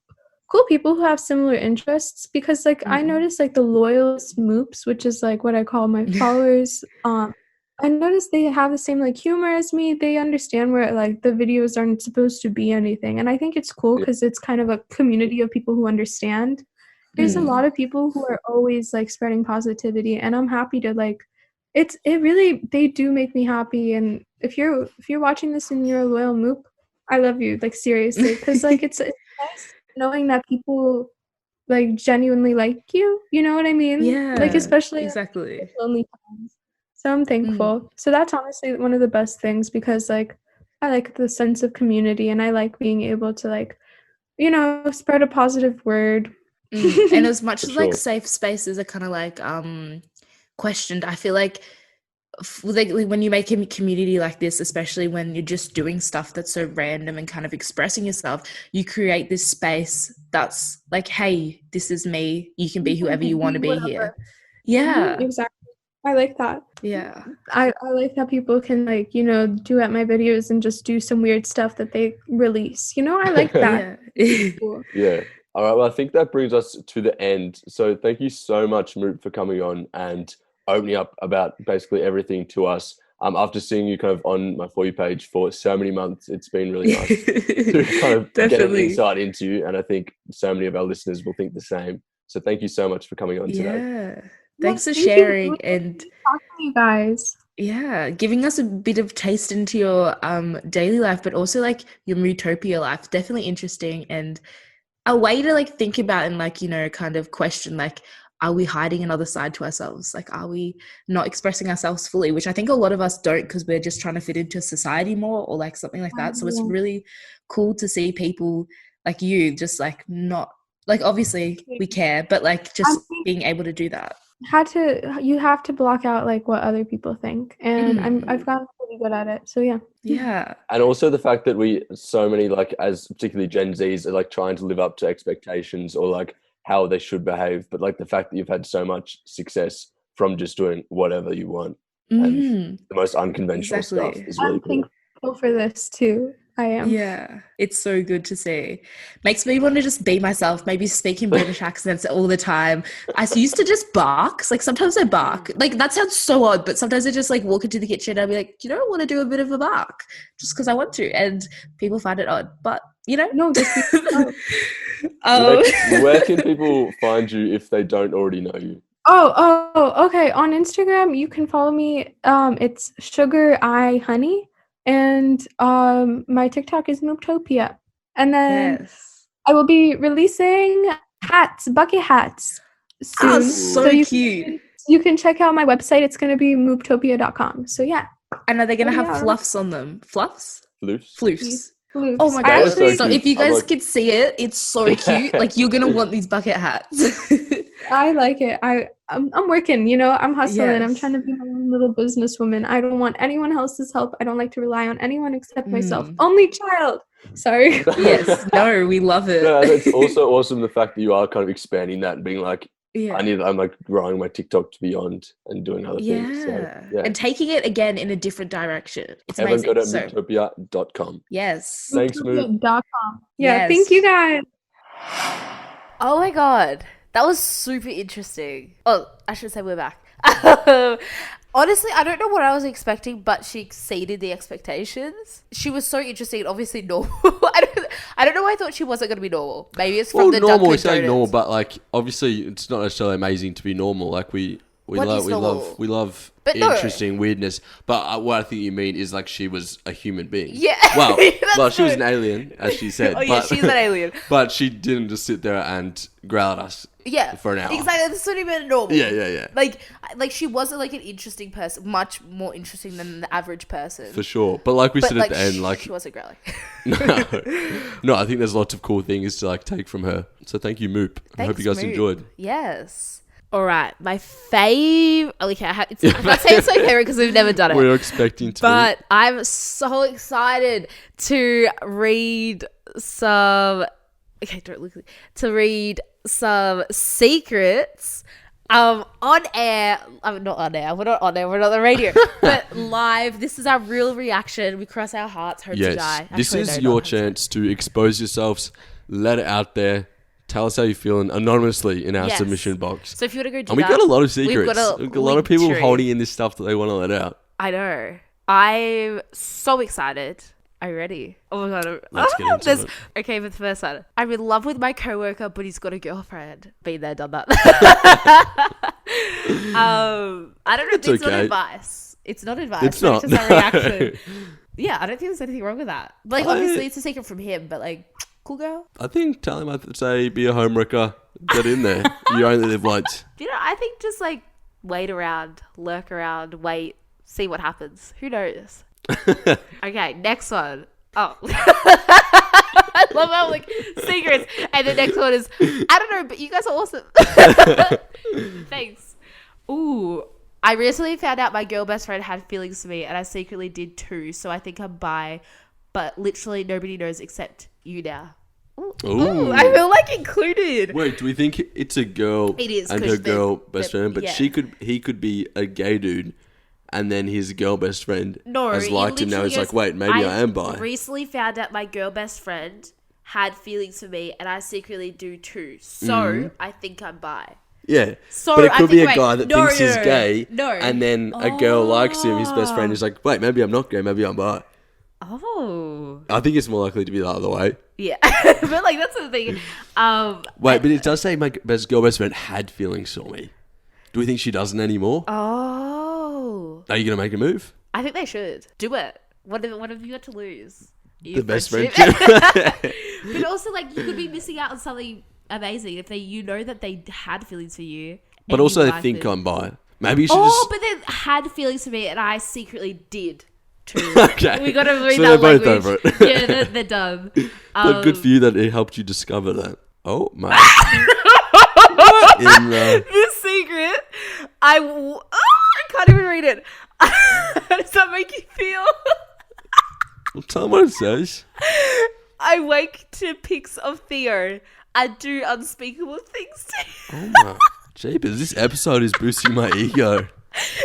people who have similar interests, because like I noticed like the loyalist Moops, which is like what I call my followers, I noticed they have the same like humor as me. They understand where like the videos aren't supposed to be anything, and I think it's cool because it's kind of a community of people who understand. There's a lot of people who are always like spreading positivity, and I'm happy to like they do make me happy. And if you're watching this and you're a loyal Moop, I love you, like seriously, because like it's nice knowing that people like genuinely like you, you know what I mean? Yeah, like especially exactly like, lonely times. So I'm thankful. So that's honestly one of the best things, because like I like the sense of community, and I like being able to like, you know, spread a positive word. And as much as like safe spaces are kind of like questioned, I feel like when you make a community like this, especially when you're just doing stuff that's so random and kind of expressing yourself, you create this space that's like, hey, this is me, you can be whoever you want to be here. Yeah, Exactly. I like that. Yeah. I like that people can like, you know, duet my videos and just do some weird stuff that they release. You know, I like that. Yeah. Cool. Yeah. All right. Well, I think that brings us to the end. So thank you so much, Moop, for coming on and opening up about basically everything to us. After seeing you kind of on my For You page for so many months, it's been really nice to kind of get an insight into you. And I think so many of our listeners will think the same. So thank you so much for coming on today. Yeah. Thanks for Thank you. sharing and Talking to you guys. yeah, giving us a bit of taste into your daily life, but also like your Mooptopia life. Definitely interesting and a way to like think about and like, you know, kind of question like, are we hiding another side to ourselves? Like, are we not expressing ourselves fully? Which I think a lot of us don't because we're just trying to fit into society more or like something like that. So it's really cool to see people like you just like not like obviously we care, but like just being able to do that. You have to block out like what other people think, and I've gotten pretty good at it. So yeah. And also the fact that we so many like as particularly Gen Zs are like trying to live up to expectations or like how they should behave, but like the fact that you've had so much success from just doing whatever you want and the most unconventional stuff is really cool. I'm thankful for this too. I am. Yeah, it's so good to see. Makes me want to just be myself, maybe speak in British accents all the time. I used to just bark. Like sometimes I bark. Like that sounds so odd, but sometimes I just like walk into the kitchen and I'll be like, you know, I want to do a bit of a bark just because I want to. And people find it odd, but you know. No, where can people find you if they don't already know you? Oh, okay. On Instagram, you can follow me. It's Sugar Eye Honey. And my TikTok is Mooptopia. And then I will be releasing bucket hats soon. Oh, so cute. You can check out my website. It's going to be mooptopia.com. So yeah. And are they going to have fluffs on them? Fluffs? Floofs. Oh my god! So if you guys could see it, it's so cute. Like you're gonna want these bucket hats. I like it. I'm working. You know, I'm hustling. Yes. I'm trying to be my own little businesswoman. I don't want anyone else's help. I don't like to rely on anyone except myself. Only child. Sorry. Yes. No, we love it. No, it's also awesome the fact that you are kind of expanding that and being like, I'm like growing my TikTok to beyond and doing other things. So, and taking it again in a different direction. It's amazing. Go to mooptopia.com. Yes. Thanks, Moop. Yeah, thank you guys. Oh my god. That was super interesting. Oh, I should say we're back. Honestly, I don't know what I was expecting, but she exceeded the expectations. She was so interesting, obviously normal. I don't know why I thought she wasn't going to be normal. Maybe it's from the normal. Dunkin' It's like Donuts. normal, but like obviously it's not necessarily amazing to be normal. Like we love interesting weirdness. But what I think you mean is like she was a human being. Yeah. Well, she was an alien, as she said. She's an alien. But she didn't just sit there and growl at us. Yeah, for an hour. Exactly. That's not even normal. Yeah. Like she wasn't like an interesting person, much more interesting than the average person. For sure. But like we said at the end, like she wasn't growling. No, I think there's lots of cool things to like take from her. So thank you, Moop. I hope you guys enjoyed. Yes. All right, my fave. Okay, I'm not saying it's my favorite because we've never done it. We're expecting to, but I'm so excited to read some. Okay, don't look. To read some secrets on air. I'm not on air. We're not on air. We're not on the radio. But live. This is our real reaction. We cross our hearts. Hope to die. This is your chance to expose yourselves. Let it out there. Tell us how you're feeling anonymously in our submission box. So if you want to go do that. And we've got a lot of secrets. We've got a lot of people holding in this stuff that they want to let out. I know. I'm so excited. Are you ready? Oh my god. Let's get into it. Okay, but the first one. I'm in love with my coworker, but he's got a girlfriend. Been there, done that. I don't know if it's not advice. It's not advice. It's not. It's just a reaction. Yeah, I don't think there's anything wrong with that. Like, obviously, it's a secret from him, but like, cool girl. I think tell him, I'd say, be a homewrecker. Get in there. You only live once. You know, I think just like wait around, lurk around, wait, see what happens. Who knows? Okay, next one. Oh. I love how like secrets. And the next one is, I don't know, but you guys are awesome. Thanks. Ooh. I recently found out my girl best friend had feelings for me and I secretly did too. So I think I'm bi, but literally nobody knows except you now. Ooh, I feel like included. Wait, do we think it's a girl It is, and 'cause her girl best friend? But yeah. he could be a gay dude, and then his girl best friend No, has liked him. Now he's like, wait, maybe I am bi. Recently found out my girl best friend had feelings for me, and I secretly do too. So I think I'm bi. Yeah, So but it I could be a think- guy that no, thinks no, he's no, gay, no. and then a girl likes him. His best friend is like, wait, maybe I'm not gay, maybe I'm bi. Oh. I think it's more likely to be the other way. Yeah. But like that's the thing. Wait, but it does say my girl best friend had feelings for me. Do we think she doesn't anymore? Oh. Are you gonna make a move? I think they should. Do it. What have you got to lose? The best friendship. friendship. But also like you could be missing out on something amazing if you know that they had feelings for you. But and also you they like think them. I'm bi. Maybe you should Oh, just... but they had feelings for me and I secretly did too. Okay. We got to read So that they're both language. over it. Yeah, they're done. But good for you that it helped you discover that. Oh, my. What in the... This secret, I can't even read it. How does that make you feel? Well, tell me what it says. I wake to pics of Theo. I do unspeakable things to him. Oh, my. Jeepers, this episode is boosting my ego.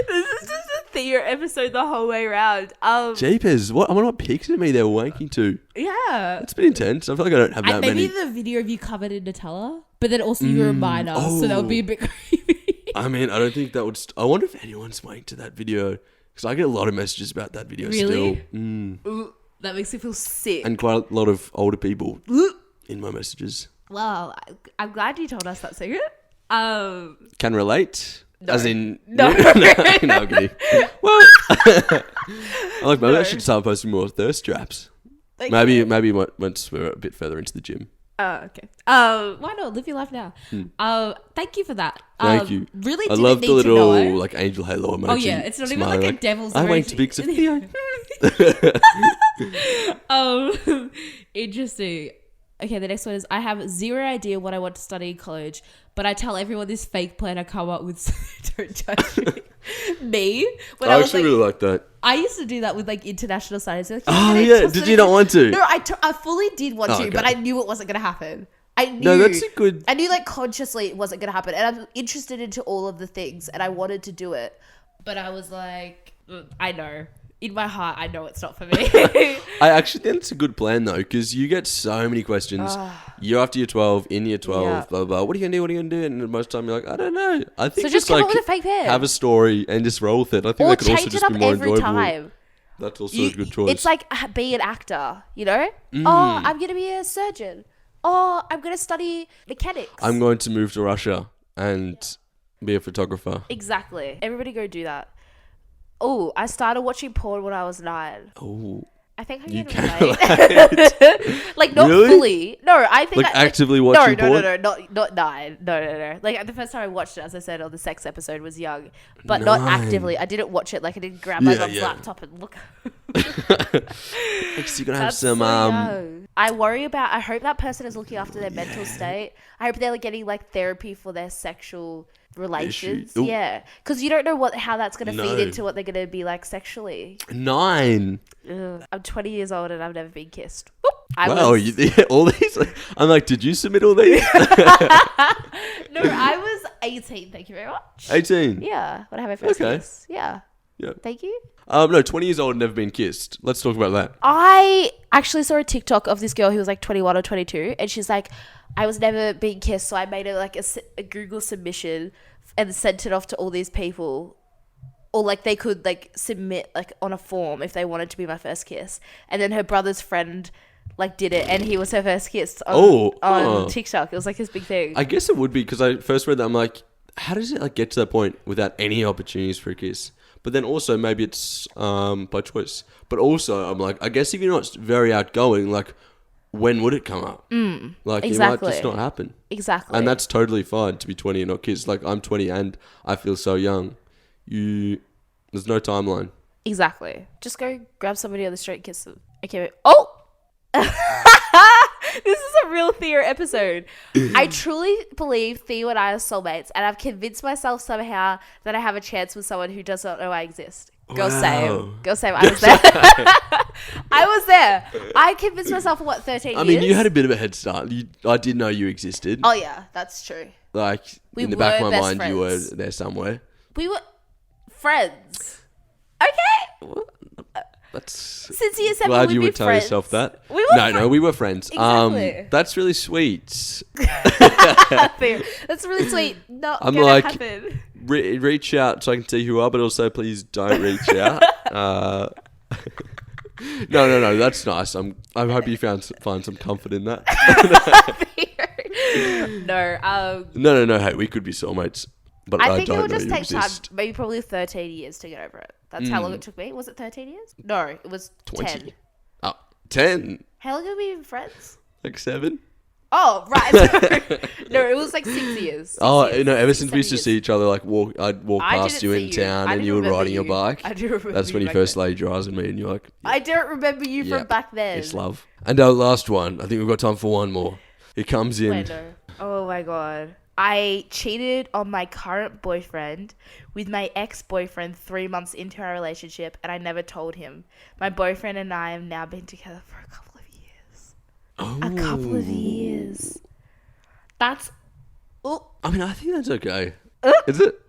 This is just a Theo episode the whole way around. Jeepers, what? I wonder what pics of me they're wanking to. Yeah. It's been intense. I feel like I don't have that Maybe many. the video of you covered in Nutella, but then also you're a minor, so that would be a bit creepy. I mean, I don't think that would... I wonder if anyone's wanking to that video. Because I get a lot of messages about that video Really? still. Mm. Ooh, that makes me feel sick. And quite a lot of older people in my messages. Well, I'm glad you told us that secret. Can relate? No. As in... No. no, I'm kidding. Well... maybe I should start posting more thirst traps. Thank Maybe you. once we're a bit further into the gym. Okay. Why not live your life now? Thank you for that. Thank you. Really, I didn't love need the to little know. like angel halo emoji. Oh yeah, it's not even smiley, like a devil's. I went emoji. to Big Theo. Interesting. Okay, the next one is I have zero idea what I want to study in college, but I tell everyone this fake plan I come up with, so don't judge me. Me? When I was actually really like that. I used to do that with like international studies. Like, Oh yeah, did you not want to? No, I fully did want to, okay. but I knew it wasn't going to happen. I knew. No, that's a good... I knew like consciously it wasn't going to happen. And I'm interested into all of the things and I wanted to do it. But I was like, I know. In my heart, I know it's not for me. I actually think it's a good plan though, because you get so many questions year after year 12, in year 12, Yeah. blah, blah, blah. What are you going to do? What are you going to do? And most of the time you're like, I don't know. I think So just come like up with a fake pair. have a story and just roll with it. I think Or that could also change it just up be more every enjoyable. time. That's also a good choice. It's like be an actor, you know? Oh, I'm going to be a surgeon. Oh, I'm going to study mechanics. I'm going to move to Russia and be a photographer. Exactly. Everybody go do that. Oh, I started watching porn when I was 9. Oh. I think I You can can relate. Like not Really? fully. No, I think Like actively watching porn? No, not 9. No. Like the first time I watched it, as I said on the sex episode, was young, but not 9. actively. I didn't watch it. Like I didn't grab my Yeah, mom's yeah. laptop and look. Next, you're going to have That's some... so young. I worry about. I hope that person is looking after their mental state. I hope they're like, getting like therapy for their sexual relations. Ooh. Yeah, because you don't know how that's going to feed No. into what they're going to be like sexually. 9. Ugh. I'm 20 years old and I've never been kissed. Whoop. Wow, all these... I'm like, did you submit all these? No, I was 18. Thank you very much. 18. Yeah, when I had my first Okay. kiss. Yeah. Yeah. Thank you. No, 20 years old and never been kissed. Let's talk about that. I actually saw a TikTok of this girl who was like 21 or 22, and she's like, I was never being kissed, so I made a Google submission and sent it off to all these people. Or like they could like submit like on a form if they wanted to be my first kiss. And then her brother's friend like did it, and he was her first kiss on TikTok. It was like his big thing. I guess it would be, because I first read that, I'm like, how does it like get to that point without any opportunities for a kiss? But then also maybe it's by choice. But also I'm like, I guess if you're not very outgoing, like when would it come up? Like it might Exactly. just not happen. Exactly. And that's totally fine to be 20 and not kissed. Like I'm 20 and I feel so young. There's no timeline. Exactly. Just go grab somebody on the street and kiss them. Okay. Wait. Oh! This is a real Theo episode. I truly believe Theo and I are soulmates, and I've convinced myself somehow that I have a chance with someone who does not know I exist. Girl, Wow. same. I was there. I was there. I convinced myself for 13 years? I mean, you had a bit of a head start. I did know you existed. Oh, yeah, that's true. Like, We in the back of were my best mind, you were friends. there somewhere. We were friends. Okay? That's Since year 7, glad we'd you be would tell friends. yourself that. We were No, we were friends. Exactly. That's really sweet. That's really sweet. Not I'm gonna like- happen. Reach out so I can see who you are, but also please don't reach out. No, that's nice. I hope you find some comfort in that. No. Hey, we could be soulmates, but I think it don't would know just you take time. exist. Maybe probably 13 years to get over it. That's how long it took me. Was it 13 years? No, it was 20. 10. Oh, 10. How long have we been friends? Like 7. Oh, right. No, it was like 6 years. 6 Oh, years, ever 6, since we used to 7 see each other, like I'd walk I past you didn't in see you. town, I and didn't you were remember riding your you. bike. I do remember That's when you you back first then. laid your eyes on me, and you're like, I don't remember you Yeah. from back then. "It's love." And our last one, I think we've got time for one more. It comes in. Wait, no. Oh my god. I cheated on my current boyfriend with my ex-boyfriend 3 months into our relationship, and I never told him. My boyfriend and I have now been together for a couple of years. A couple of years. That's... Oh, I mean, I think that's okay. Is it?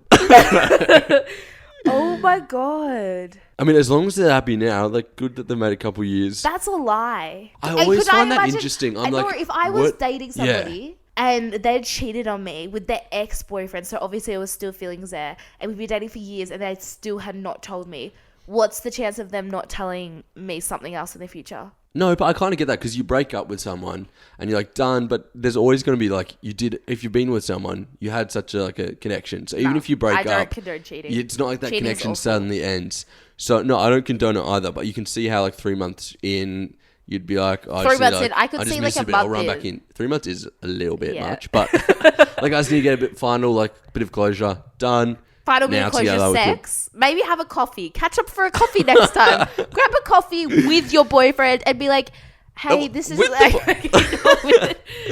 oh my god. I mean, as long as they're happy now, like, good that they made a couple years. That's a lie. I And always could find that imagine- interesting. I I'm know, like, if I was what? dating somebody and they'd cheated on me with their ex-boyfriend, so obviously there was still feelings there, and we'd been dating for years and they still had not told me, what's the chance of them not telling me something else in the future? No, but I kind of get that because you break up with someone and you're like done, but there's always going to be like if you've been with someone, you had such a connection. So even No, if you break I don't up, condone cheating. it's not like that Cheating's connection awful. suddenly ends. So no, I don't condone it either. But you can see how like 3 months in, you'd be like, oh, 3 months in, I could just see, missed like, a bit, I'll month run back in. in. 3 months is a little bit Yeah. much, but like I just need to get a bit final, like bit of closure, done. Final bit Now of closure, together we could- sex. Maybe have a coffee. Catch up for a coffee next time. Grab a coffee with your boyfriend and be like, hey, this is with like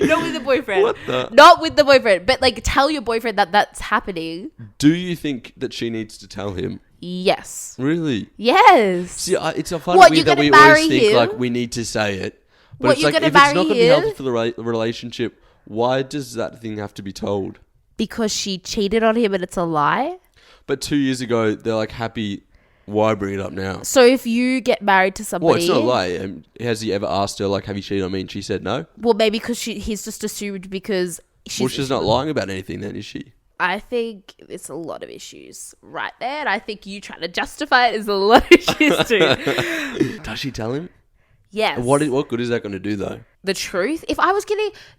not with the boyfriend. What the- Not with the boyfriend, but like tell your boyfriend that that's happening. Do you think that she needs to tell him? Yes. Really? Yes. See, it's a funny What, weird you're that we gonna always marry think him? like we need to say it. But What, it's you're like gonna if it's not marry going to be him? healthy for the relationship, why does that thing have to be told? Because she cheated on him and it's a lie. But 2 years ago, they're like happy. Why bring it up now? So if you get married to somebody, Well, it's not a lie. Has he ever asked her like, "Have you cheated on me?" And she said no. well, maybe because he's just assumed because She's not lying about anything, then, is she? I think it's a lot of issues right there, and I think you trying to justify it is a lot of issues too. Does she tell him? Yes. What good is that going to do though? The truth? If I was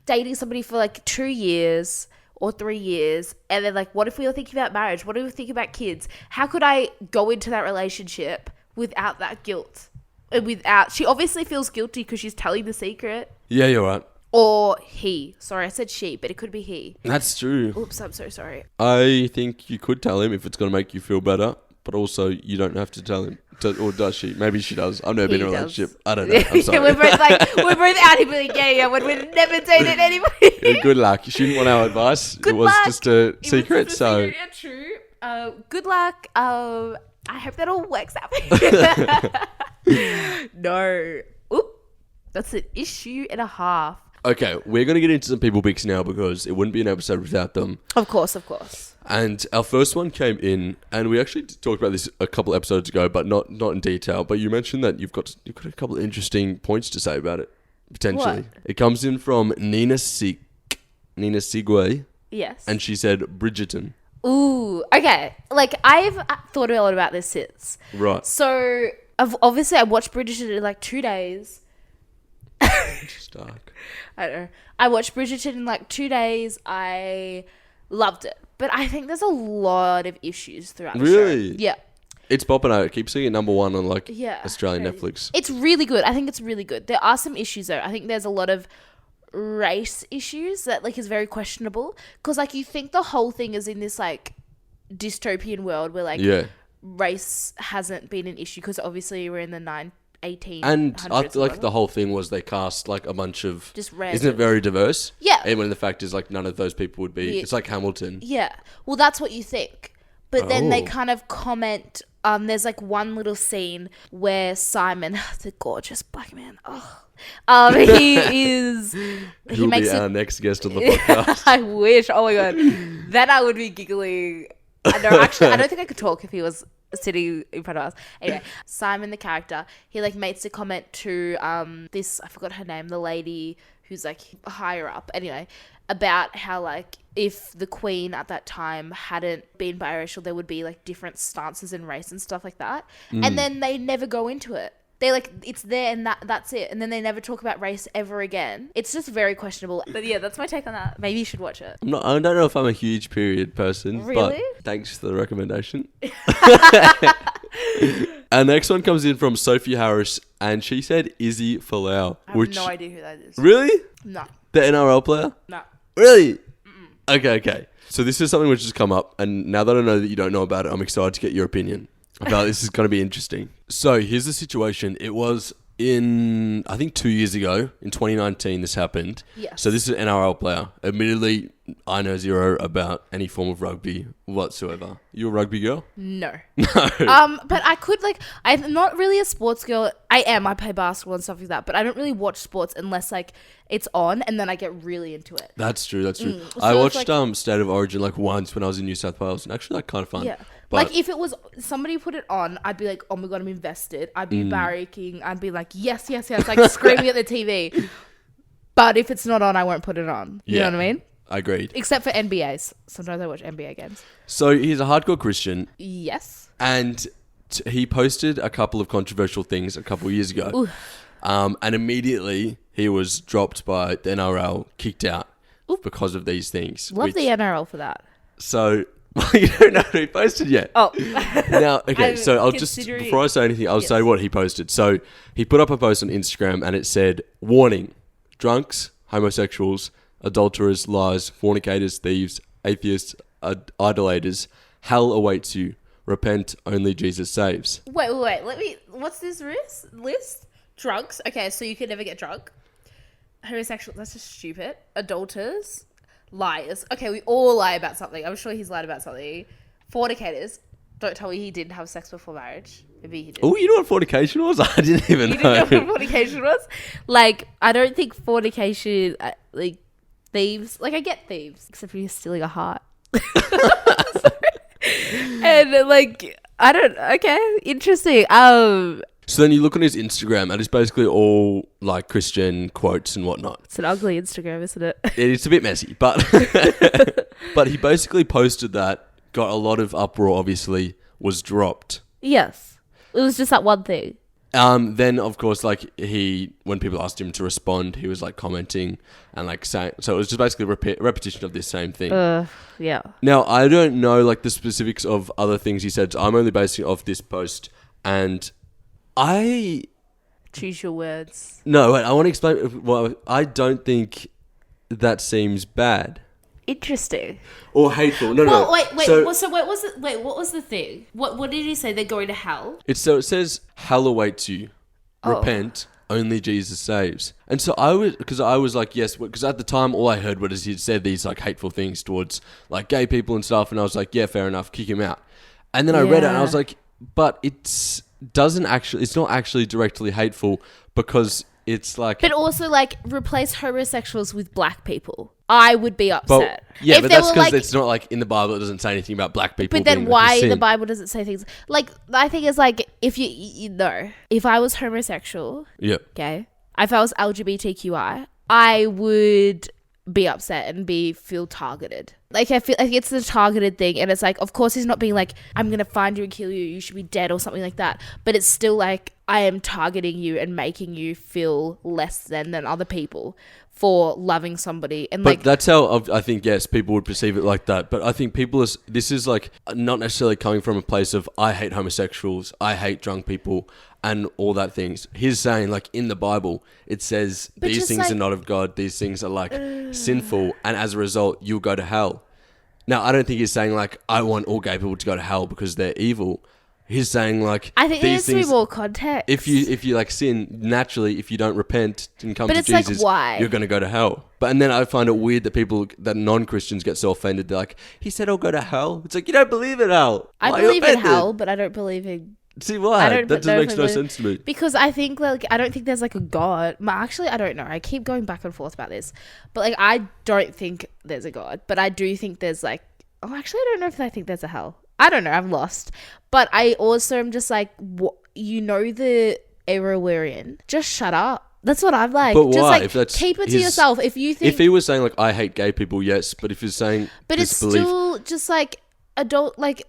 dating somebody for like 2 years or 3 years, and then like, what if we were thinking about marriage? What if we were thinking about kids? How could I go into that relationship without that guilt? And she obviously feels guilty because she's telling the secret. Yeah, you're right. Or he. Sorry, I said she, but it could be he. That's true. Oops, I'm so sorry. I think you could tell him if it's going to make you feel better, but also you don't have to tell him. Or does she? Maybe she does. I've never been in a He relationship. does. I don't know. I'm sorry. we're both out here being yeah, when we've never dated anybody. Yeah, good luck. You shouldn't want our advice. Good it was luck. just a It was secret, just a so secret, yeah, true. Good luck. I hope that all works out for you. No. Oop. That's an issue and a half. okay, we're going to get into some people picks now because it wouldn't be an episode without them. Of course. And our first one came in, and we actually talked about this a couple episodes ago, but not in detail. But you mentioned that you've got a couple of interesting points to say about it, potentially. What? It comes in from Nina Sigwe, Yes. and she said Bridgerton. Ooh. Okay. Like, I've thought a lot about this since. Right. So, obviously, I watched Bridgerton in like 2 days. Just dark. I don't know. I watched Bridgerton in like 2 days. I loved it. But I think there's a lot of issues throughout the show. Really? Yeah. It's popping out. I keep seeing it number one on like Yeah. Australian crazy. Netflix. It's really good. I think it's really good. There are some issues though. I think there's a lot of race issues that like is very questionable. Because like you think the whole thing is in this like dystopian world where like Yeah. race hasn't been an issue because obviously we're in the 1800s. And I feel like whatever. the whole thing was they cast like a bunch of... Just random. Isn't it very diverse? Yeah. And when the fact is like none of those people would be... Yeah. It's like Hamilton. Yeah. Well, that's what you think. But then they Oh. kind of comment there's like one little scene where Simon, the gorgeous black man, he makes be our next guest on the podcast. I wish. Oh my god, then I would be giggling. Actually, I don't think I could talk if he was sitting in front of us. Anyway, Simon, the character, he like makes a comment to this, I forgot her name, the lady who's like higher up. Anyway, about how like if the queen at that time hadn't been biracial, there would be like different stances in race and stuff like that. And then they never go into it. They like, it's there and that's it. And then they never talk about race ever again. It's just very questionable. But yeah, that's my take on that. Maybe you should watch it. I don't know if I'm a huge period person. Really? But thanks for the recommendation. Our next one comes in from Sophie Harris, and she said Izzy Folau. I have no idea who that is. Really? No. The NRL player? No. Really? Okay. So this is something which has come up, and now that I know that you don't know about it, I'm excited to get your opinion. I feel like this is going to be interesting. So here's the situation. It was in, I think 2 years ago, in 2019, this happened. Yes. So this is an NRL player. Admittedly, I know zero about any form of rugby whatsoever. You a rugby girl? No. No. But I could like, I'm not really a sports girl. I play basketball and stuff like that, but I don't really watch sports unless like it's on and then I get really into it. That's true. So I watched like, State of Origin like once when I was in New South Wales, and actually like kind of fun. Yeah. But like if it was somebody put it on, I'd be like, oh my god, I'm invested. I'd be barracking. I'd be like, yes, like screaming at the TV. But if it's not on, I won't put it on. You know what I mean? Agreed. Except for NBAs. Sometimes I watch NBA games. So he's a hardcore Christian. Yes. And he posted a couple of controversial things a couple of years ago. And immediately he was dropped by the NRL, kicked out because of these things. Love the NRL for that. So you don't know what he posted yet. Oh. Now, okay, so I'll just, before I say anything, I'll say what he posted. So he put up a post on Instagram and it said, warning, drunks, homosexuals, adulterers, liars, fornicators, thieves, atheists, idolaters, hell awaits you. Repent, only Jesus saves. Wait. What's this list? Drunks. Okay, so you can never get drunk. Homosexual. That's just stupid. Adulterers. Liars. Okay, we all lie about something. I'm sure he's lied about something. Fornicators. Don't tell me he didn't have sex before marriage. Maybe he did. Oh, you know what fornication was? I didn't even know. You didn't know what fornication was? Like, I don't think fornication, like, thieves. Like, I get thieves. Except for you're stealing a heart. And, like, I don't... Okay, interesting. So then you look on his Instagram and it's basically all like Christian quotes and whatnot. It's an ugly Instagram, isn't it? It's a bit messy, but but he basically posted that, got a lot of uproar, obviously, was dropped. Yes. It was just that one thing. Then, of course, like when people asked him to respond, he was like commenting and like saying, so it was just basically repetition of this same thing. Yeah. Now, I don't know like the specifics of other things he said. So I'm only basing it off this post, and choose your words. No, wait, I want to explain. Well, I don't think that seems bad. Interesting. Or hateful. No. Wait. So what was the thing? What did he say? They're going to hell? It says hell awaits you. Repent, only Jesus saves. And so I was like, yes, because at the time all I heard was he'd said these like hateful things towards like gay people and stuff, and I was like, yeah, fair enough, kick him out. And then I read it and I was like, but it's not actually directly hateful, because it's like... But also, like, replace homosexuals with black people. I would be upset. Yeah, but that's because it's not, like, in the Bible, it doesn't say anything about black people. But then why the Bible doesn't say things... Like, I think it's like, if you know, if I was homosexual... Yeah. Okay? If I was LGBTQI, I would be upset and feel targeted. Like, I feel like it's the targeted thing, and it's like, of course he's not being like, I'm gonna find you and kill you, you should be dead or something like that, but it's still like, I am targeting you and making you feel less than other people for loving somebody. And but that's how I think, yes, people would perceive it like that. But I think this is like not necessarily coming from a place of I hate homosexuals, I hate drunk people and all that things. He's saying like in the Bible, it says these things like, are not of God. These things are like sinful. And as a result, you'll go to hell. Now, I don't think he's saying like, I want all gay people to go to hell because they're evil. He's saying like I think there these needs to be things. more context. If you like sin naturally, if you don't repent and come But to it's like, Jesus, why? you're going to go to hell. And then I find it weird that non-Christians get so offended. They're like, he said I'll go to hell. It's like, you don't believe in hell. I Why are you believe in offended? hell, but I don't believe in. See why? don't That just know makes if no I sense to me. Because I think like I don't think there's like a God. Actually, I don't know. I keep going back and forth about this, but like I don't think there's a God. But I do think there's like. Oh, actually, I don't know if I think there's a hell. I don't know. I'm lost. But I also am just like, the era we're in. Just shut up. That's what I'm like. But why? Just like If that's keep it to yourself. If you think, if he was saying like I hate gay people, yes. But if he's saying, but it's still just like adult. Like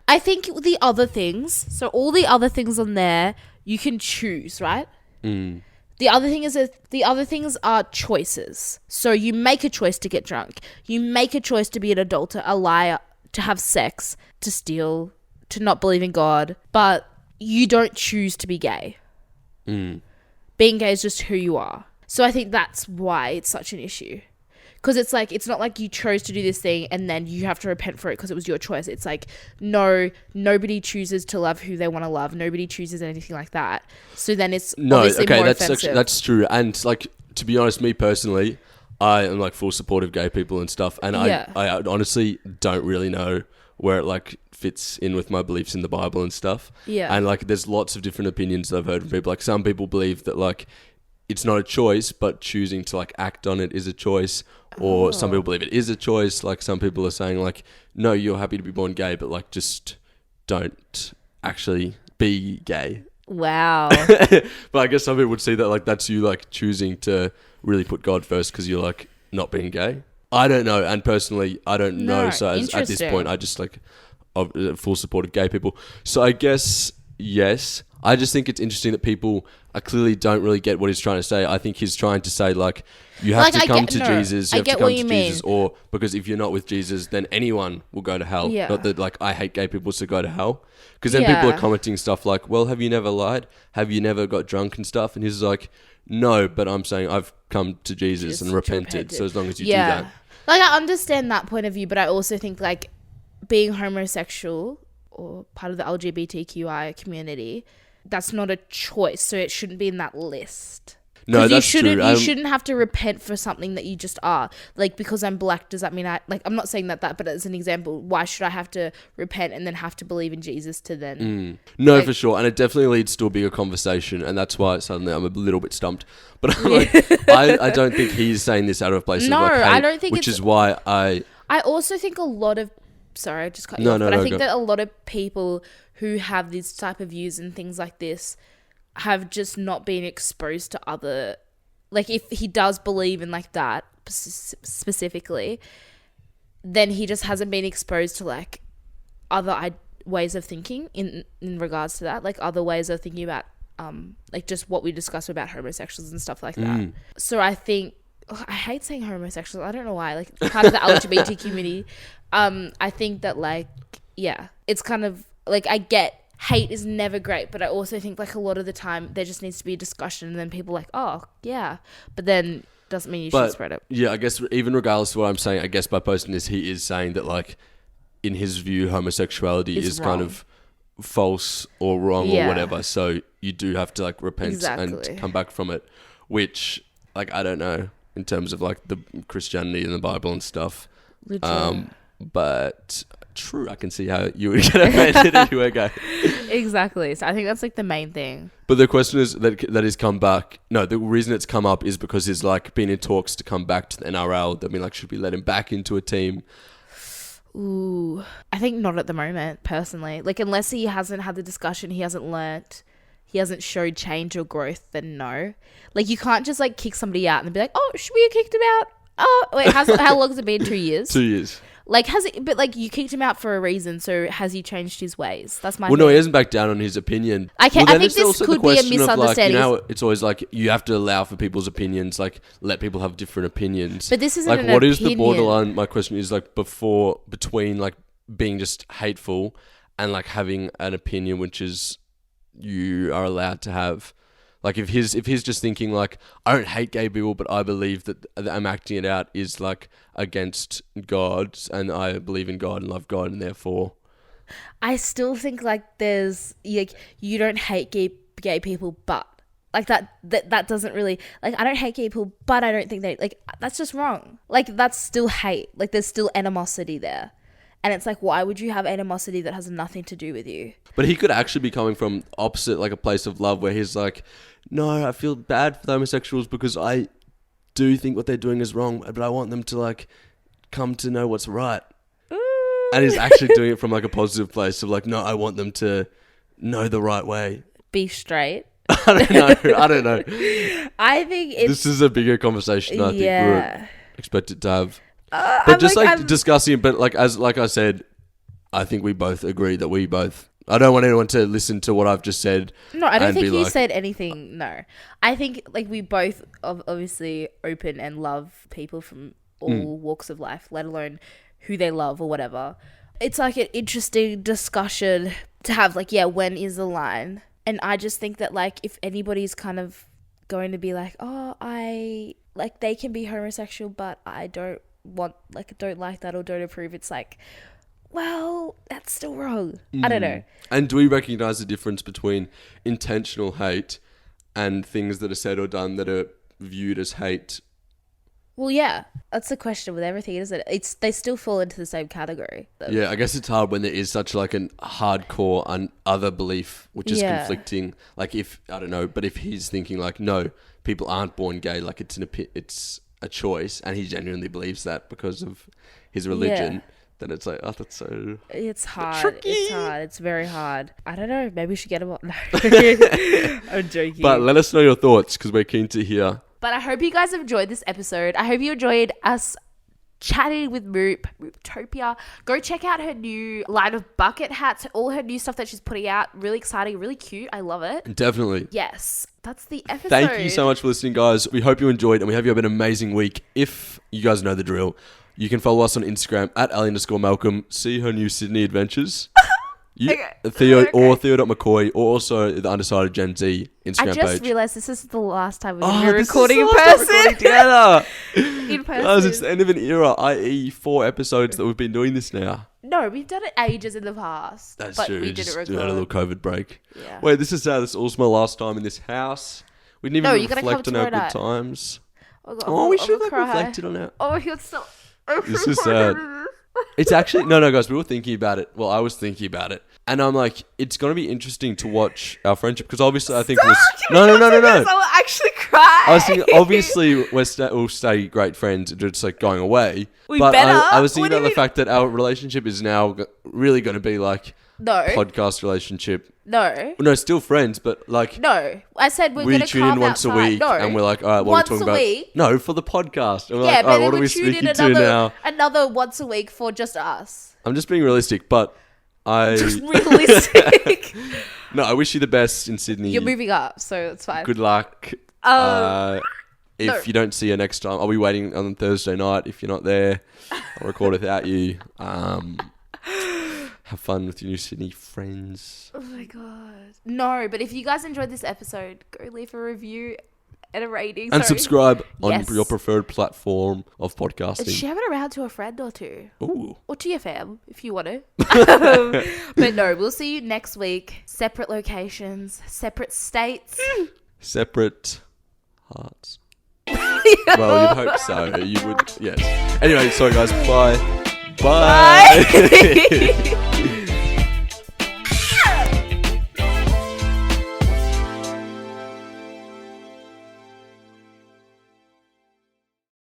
I think the other things. So all the other things on there, you can choose, right? Mm. The other thing is that the other things are choices. So you make a choice to get drunk. You make a choice to be an adulterer, a liar, to have sex, to steal, to not believe in God. But you don't choose to be gay. Mm. Being gay is just who you are. So I think that's why it's such an issue. Because it's like, it's not like you chose to do this thing and then you have to repent for it because it was your choice. It's like, no, nobody chooses to love who they want to love. Nobody chooses anything like that. So then it's obviously more offensive. Actually, that's true. And like, to be honest, me personally, I am like full support of gay people and stuff. And I honestly don't really know where it like fits in with my beliefs in the Bible and stuff. Yeah. And like, there's lots of different opinions that I've heard from people. Like some people believe that like, it's not a choice, but choosing to like act on it is a choice. Or some people believe it is a choice. Like some people are saying like, no, you're happy to be born gay, but like just don't actually be gay. Wow. But I guess some people would see that like that's you like choosing to really put God first because you're like not being gay. I don't know. And personally, I don't know. So at this point, I just like full support of gay people. So I guess, yes. I just think it's interesting that people clearly don't really get what he's trying to say. I think he's trying to say like you have to come to Jesus. You have to come to Jesus, or because if you're not with Jesus, then anyone will go to hell. Yeah. Not that like I hate gay people, so go to hell. Because then people are commenting stuff like, "Well, have you never lied? Have you never got drunk and stuff?" And he's like, "No, but I'm saying I've come to Jesus and repented. So as long as you do that." Like I understand that point of view, but I also think like being homosexual or part of the LGBTQI community, that's not a choice, so it shouldn't be in that list. No, that's true. You shouldn't have to repent for something that you just are. Like, because I'm black, does that mean I'm not saying that, but as an example, why should I have to repent and then have to believe in Jesus to then... No, like, for sure. And it definitely leads to a bigger conversation, and that's why suddenly I'm a little bit stumped. But I'm like, I don't think he's saying this out of place. No, of like, hey, I don't think which is why I also think a lot of... Sorry, I just cut you off. But I think that a lot of people who have these type of views and things like this have just not been exposed to other... Like, if he does believe in, like, that specifically, then he just hasn't been exposed to, like, other ways of thinking in regards to that. Like, other ways of thinking about, like, just what we discussed about homosexuals and stuff like that. So I think... I hate saying homosexuals. I don't know why. Like, part of the LGBT community. I think that, like, yeah, it's kind of... Like, I get... Hate is never great, but I also think like a lot of the time there just needs to be a discussion and then people are like, oh, yeah. But then doesn't mean you should spread it. Yeah, I guess even regardless of what I'm saying, I guess by posting this, he is saying that like in his view, homosexuality is kind of false or wrong or whatever. So you do have to like repent and come back from it, which like, I don't know in terms of like the Christianity and the Bible and stuff. But... True, I can see how you would get offended if you were gay. Exactly. So I think that's like the main thing. But the question is that he's come back. No, the reason it's come up is because he's like been in talks to come back to the NRL. They've been like, should we let him back into a team? Ooh, I think not at the moment, personally. Like, unless he hasn't had the discussion, he hasn't learnt, he hasn't showed change or growth, then no. Like, you can't just like kick somebody out and be like, oh, should we have kicked him out? Oh, wait, how long has it been? 2 years? 2 years. Like, has it, but like, you kicked him out for a reason, so has he changed his ways? That's my thing. No, he hasn't backed down on his opinion. I think this could be a misunderstanding. Like, it's always like, you have to allow for people's opinions, like, let people have different opinions. But this isn't like, an what opinion. Is the borderline? My question is, like, between, like, being just hateful and, like, having an opinion which is, you are allowed to have. Like, if he's just thinking, like, I don't hate gay people, but I believe that I'm acting it out is, like, against God, and I believe in God and love God, and therefore I still think like there's like you don't hate gay people, but like that doesn't really like I don't hate gay people, but I don't think they like that's just wrong. Like that's still hate. Like there's still animosity there. And it's like, why would you have animosity that has nothing to do with you? But he could actually be coming from opposite, like a place of love where he's like, no, I feel bad for the homosexuals because I do think what they're doing is wrong, but I want them to like come to know what's right. Ooh. And he's actually doing it from like a positive place of like, no, I want them to know the right way. Be straight. I don't know. I think this is a bigger conversation I think we were expected to have. But I'm just like discussing it, but like I said, I think we both agree that I don't want anyone to listen to what I've just said. No, I don't think you said anything. No. I think like we both obviously open and love people from all walks of life, let alone who they love or whatever. It's like an interesting discussion to have like, yeah, when is the line? And I just think that like if anybody's kind of going to be like, oh, I like they can be homosexual, but I don't like that or don't approve, it's like, well, that's still wrong. I don't know. And do we recognize the difference between intentional hate and things that are said or done that are viewed as hate? Well, yeah, that's the question with everything, isn't it? They still fall into the same category. So. Yeah, I guess it's hard when there is such like an hardcore other belief which is conflicting. Like if I don't know, but if he's thinking like, no, people aren't born gay, like it's a choice, and he genuinely believes that because of his religion, then it's like, oh, that's so... It's hard. Tricky. It's hard. It's very hard. I don't know. Maybe we should get him on. No. I'm joking. But let us know your thoughts because we're keen to hear. But I hope you guys have enjoyed this episode. I hope you enjoyed us chatting with Mooptopia. Go check out her new line of bucket hats, all her new stuff that she's putting out. Really exciting, really cute. I love it. Definitely. Yes. That's the episode. Thank you so much for listening, guys. We hope you enjoyed and we hope you have an amazing week. If you guys know the drill, you can follow us on Instagram at @Ali_Malcolm. See her new Sydney adventures. Theo or Theo.McCoy or also the Undecided Gen Z Instagram page. I just realised this is the last time we're recording in person. Together. In person. Guys, it's the end of an era, i.e. 4 episodes that we've been doing this now. No, we've done it ages in the past. That's true. We didn't record. We had a little COVID break. Yeah. Wait, this is sad. This is also my last time in this house. We didn't even reflect on our good times. We should have reflected on our... Oh, you're so... This is sad. It's actually... No, guys, we were thinking about it. Well, I was thinking about it. And I'm like, it's going to be interesting to watch our friendship because obviously I think... No. I will actually cry. I was thinking, obviously, we'll stay great friends. It's like going away. But I was thinking about the fact that our relationship is now really going to be like... No. Podcast relationship. No. No, still friends, but like... No. I said we're going to tune in once a week and we're like, all right, what are we talking about? Once a week? No, for the podcast. And we're like, all right, what are we speaking to now? Another once a week for just us. I'm just being realistic, but Just realistic. No, I wish you the best in Sydney. You're moving up, so it's fine. Good luck. If you don't see her next time, I'll be waiting on Thursday night. If you're not there, I'll record without you. Have fun with your new Sydney friends. Oh my God. No, but if you guys enjoyed this episode, go leave a review and a rating. And subscribe on your preferred platform of podcasting. Share it around to a friend or two. Ooh. Or to your fam, if you want to. But no, we'll see you next week. Separate locations, separate states. Separate hearts. Well, you'd hope so. You would, yes. Anyway, sorry guys. Bye. Bye.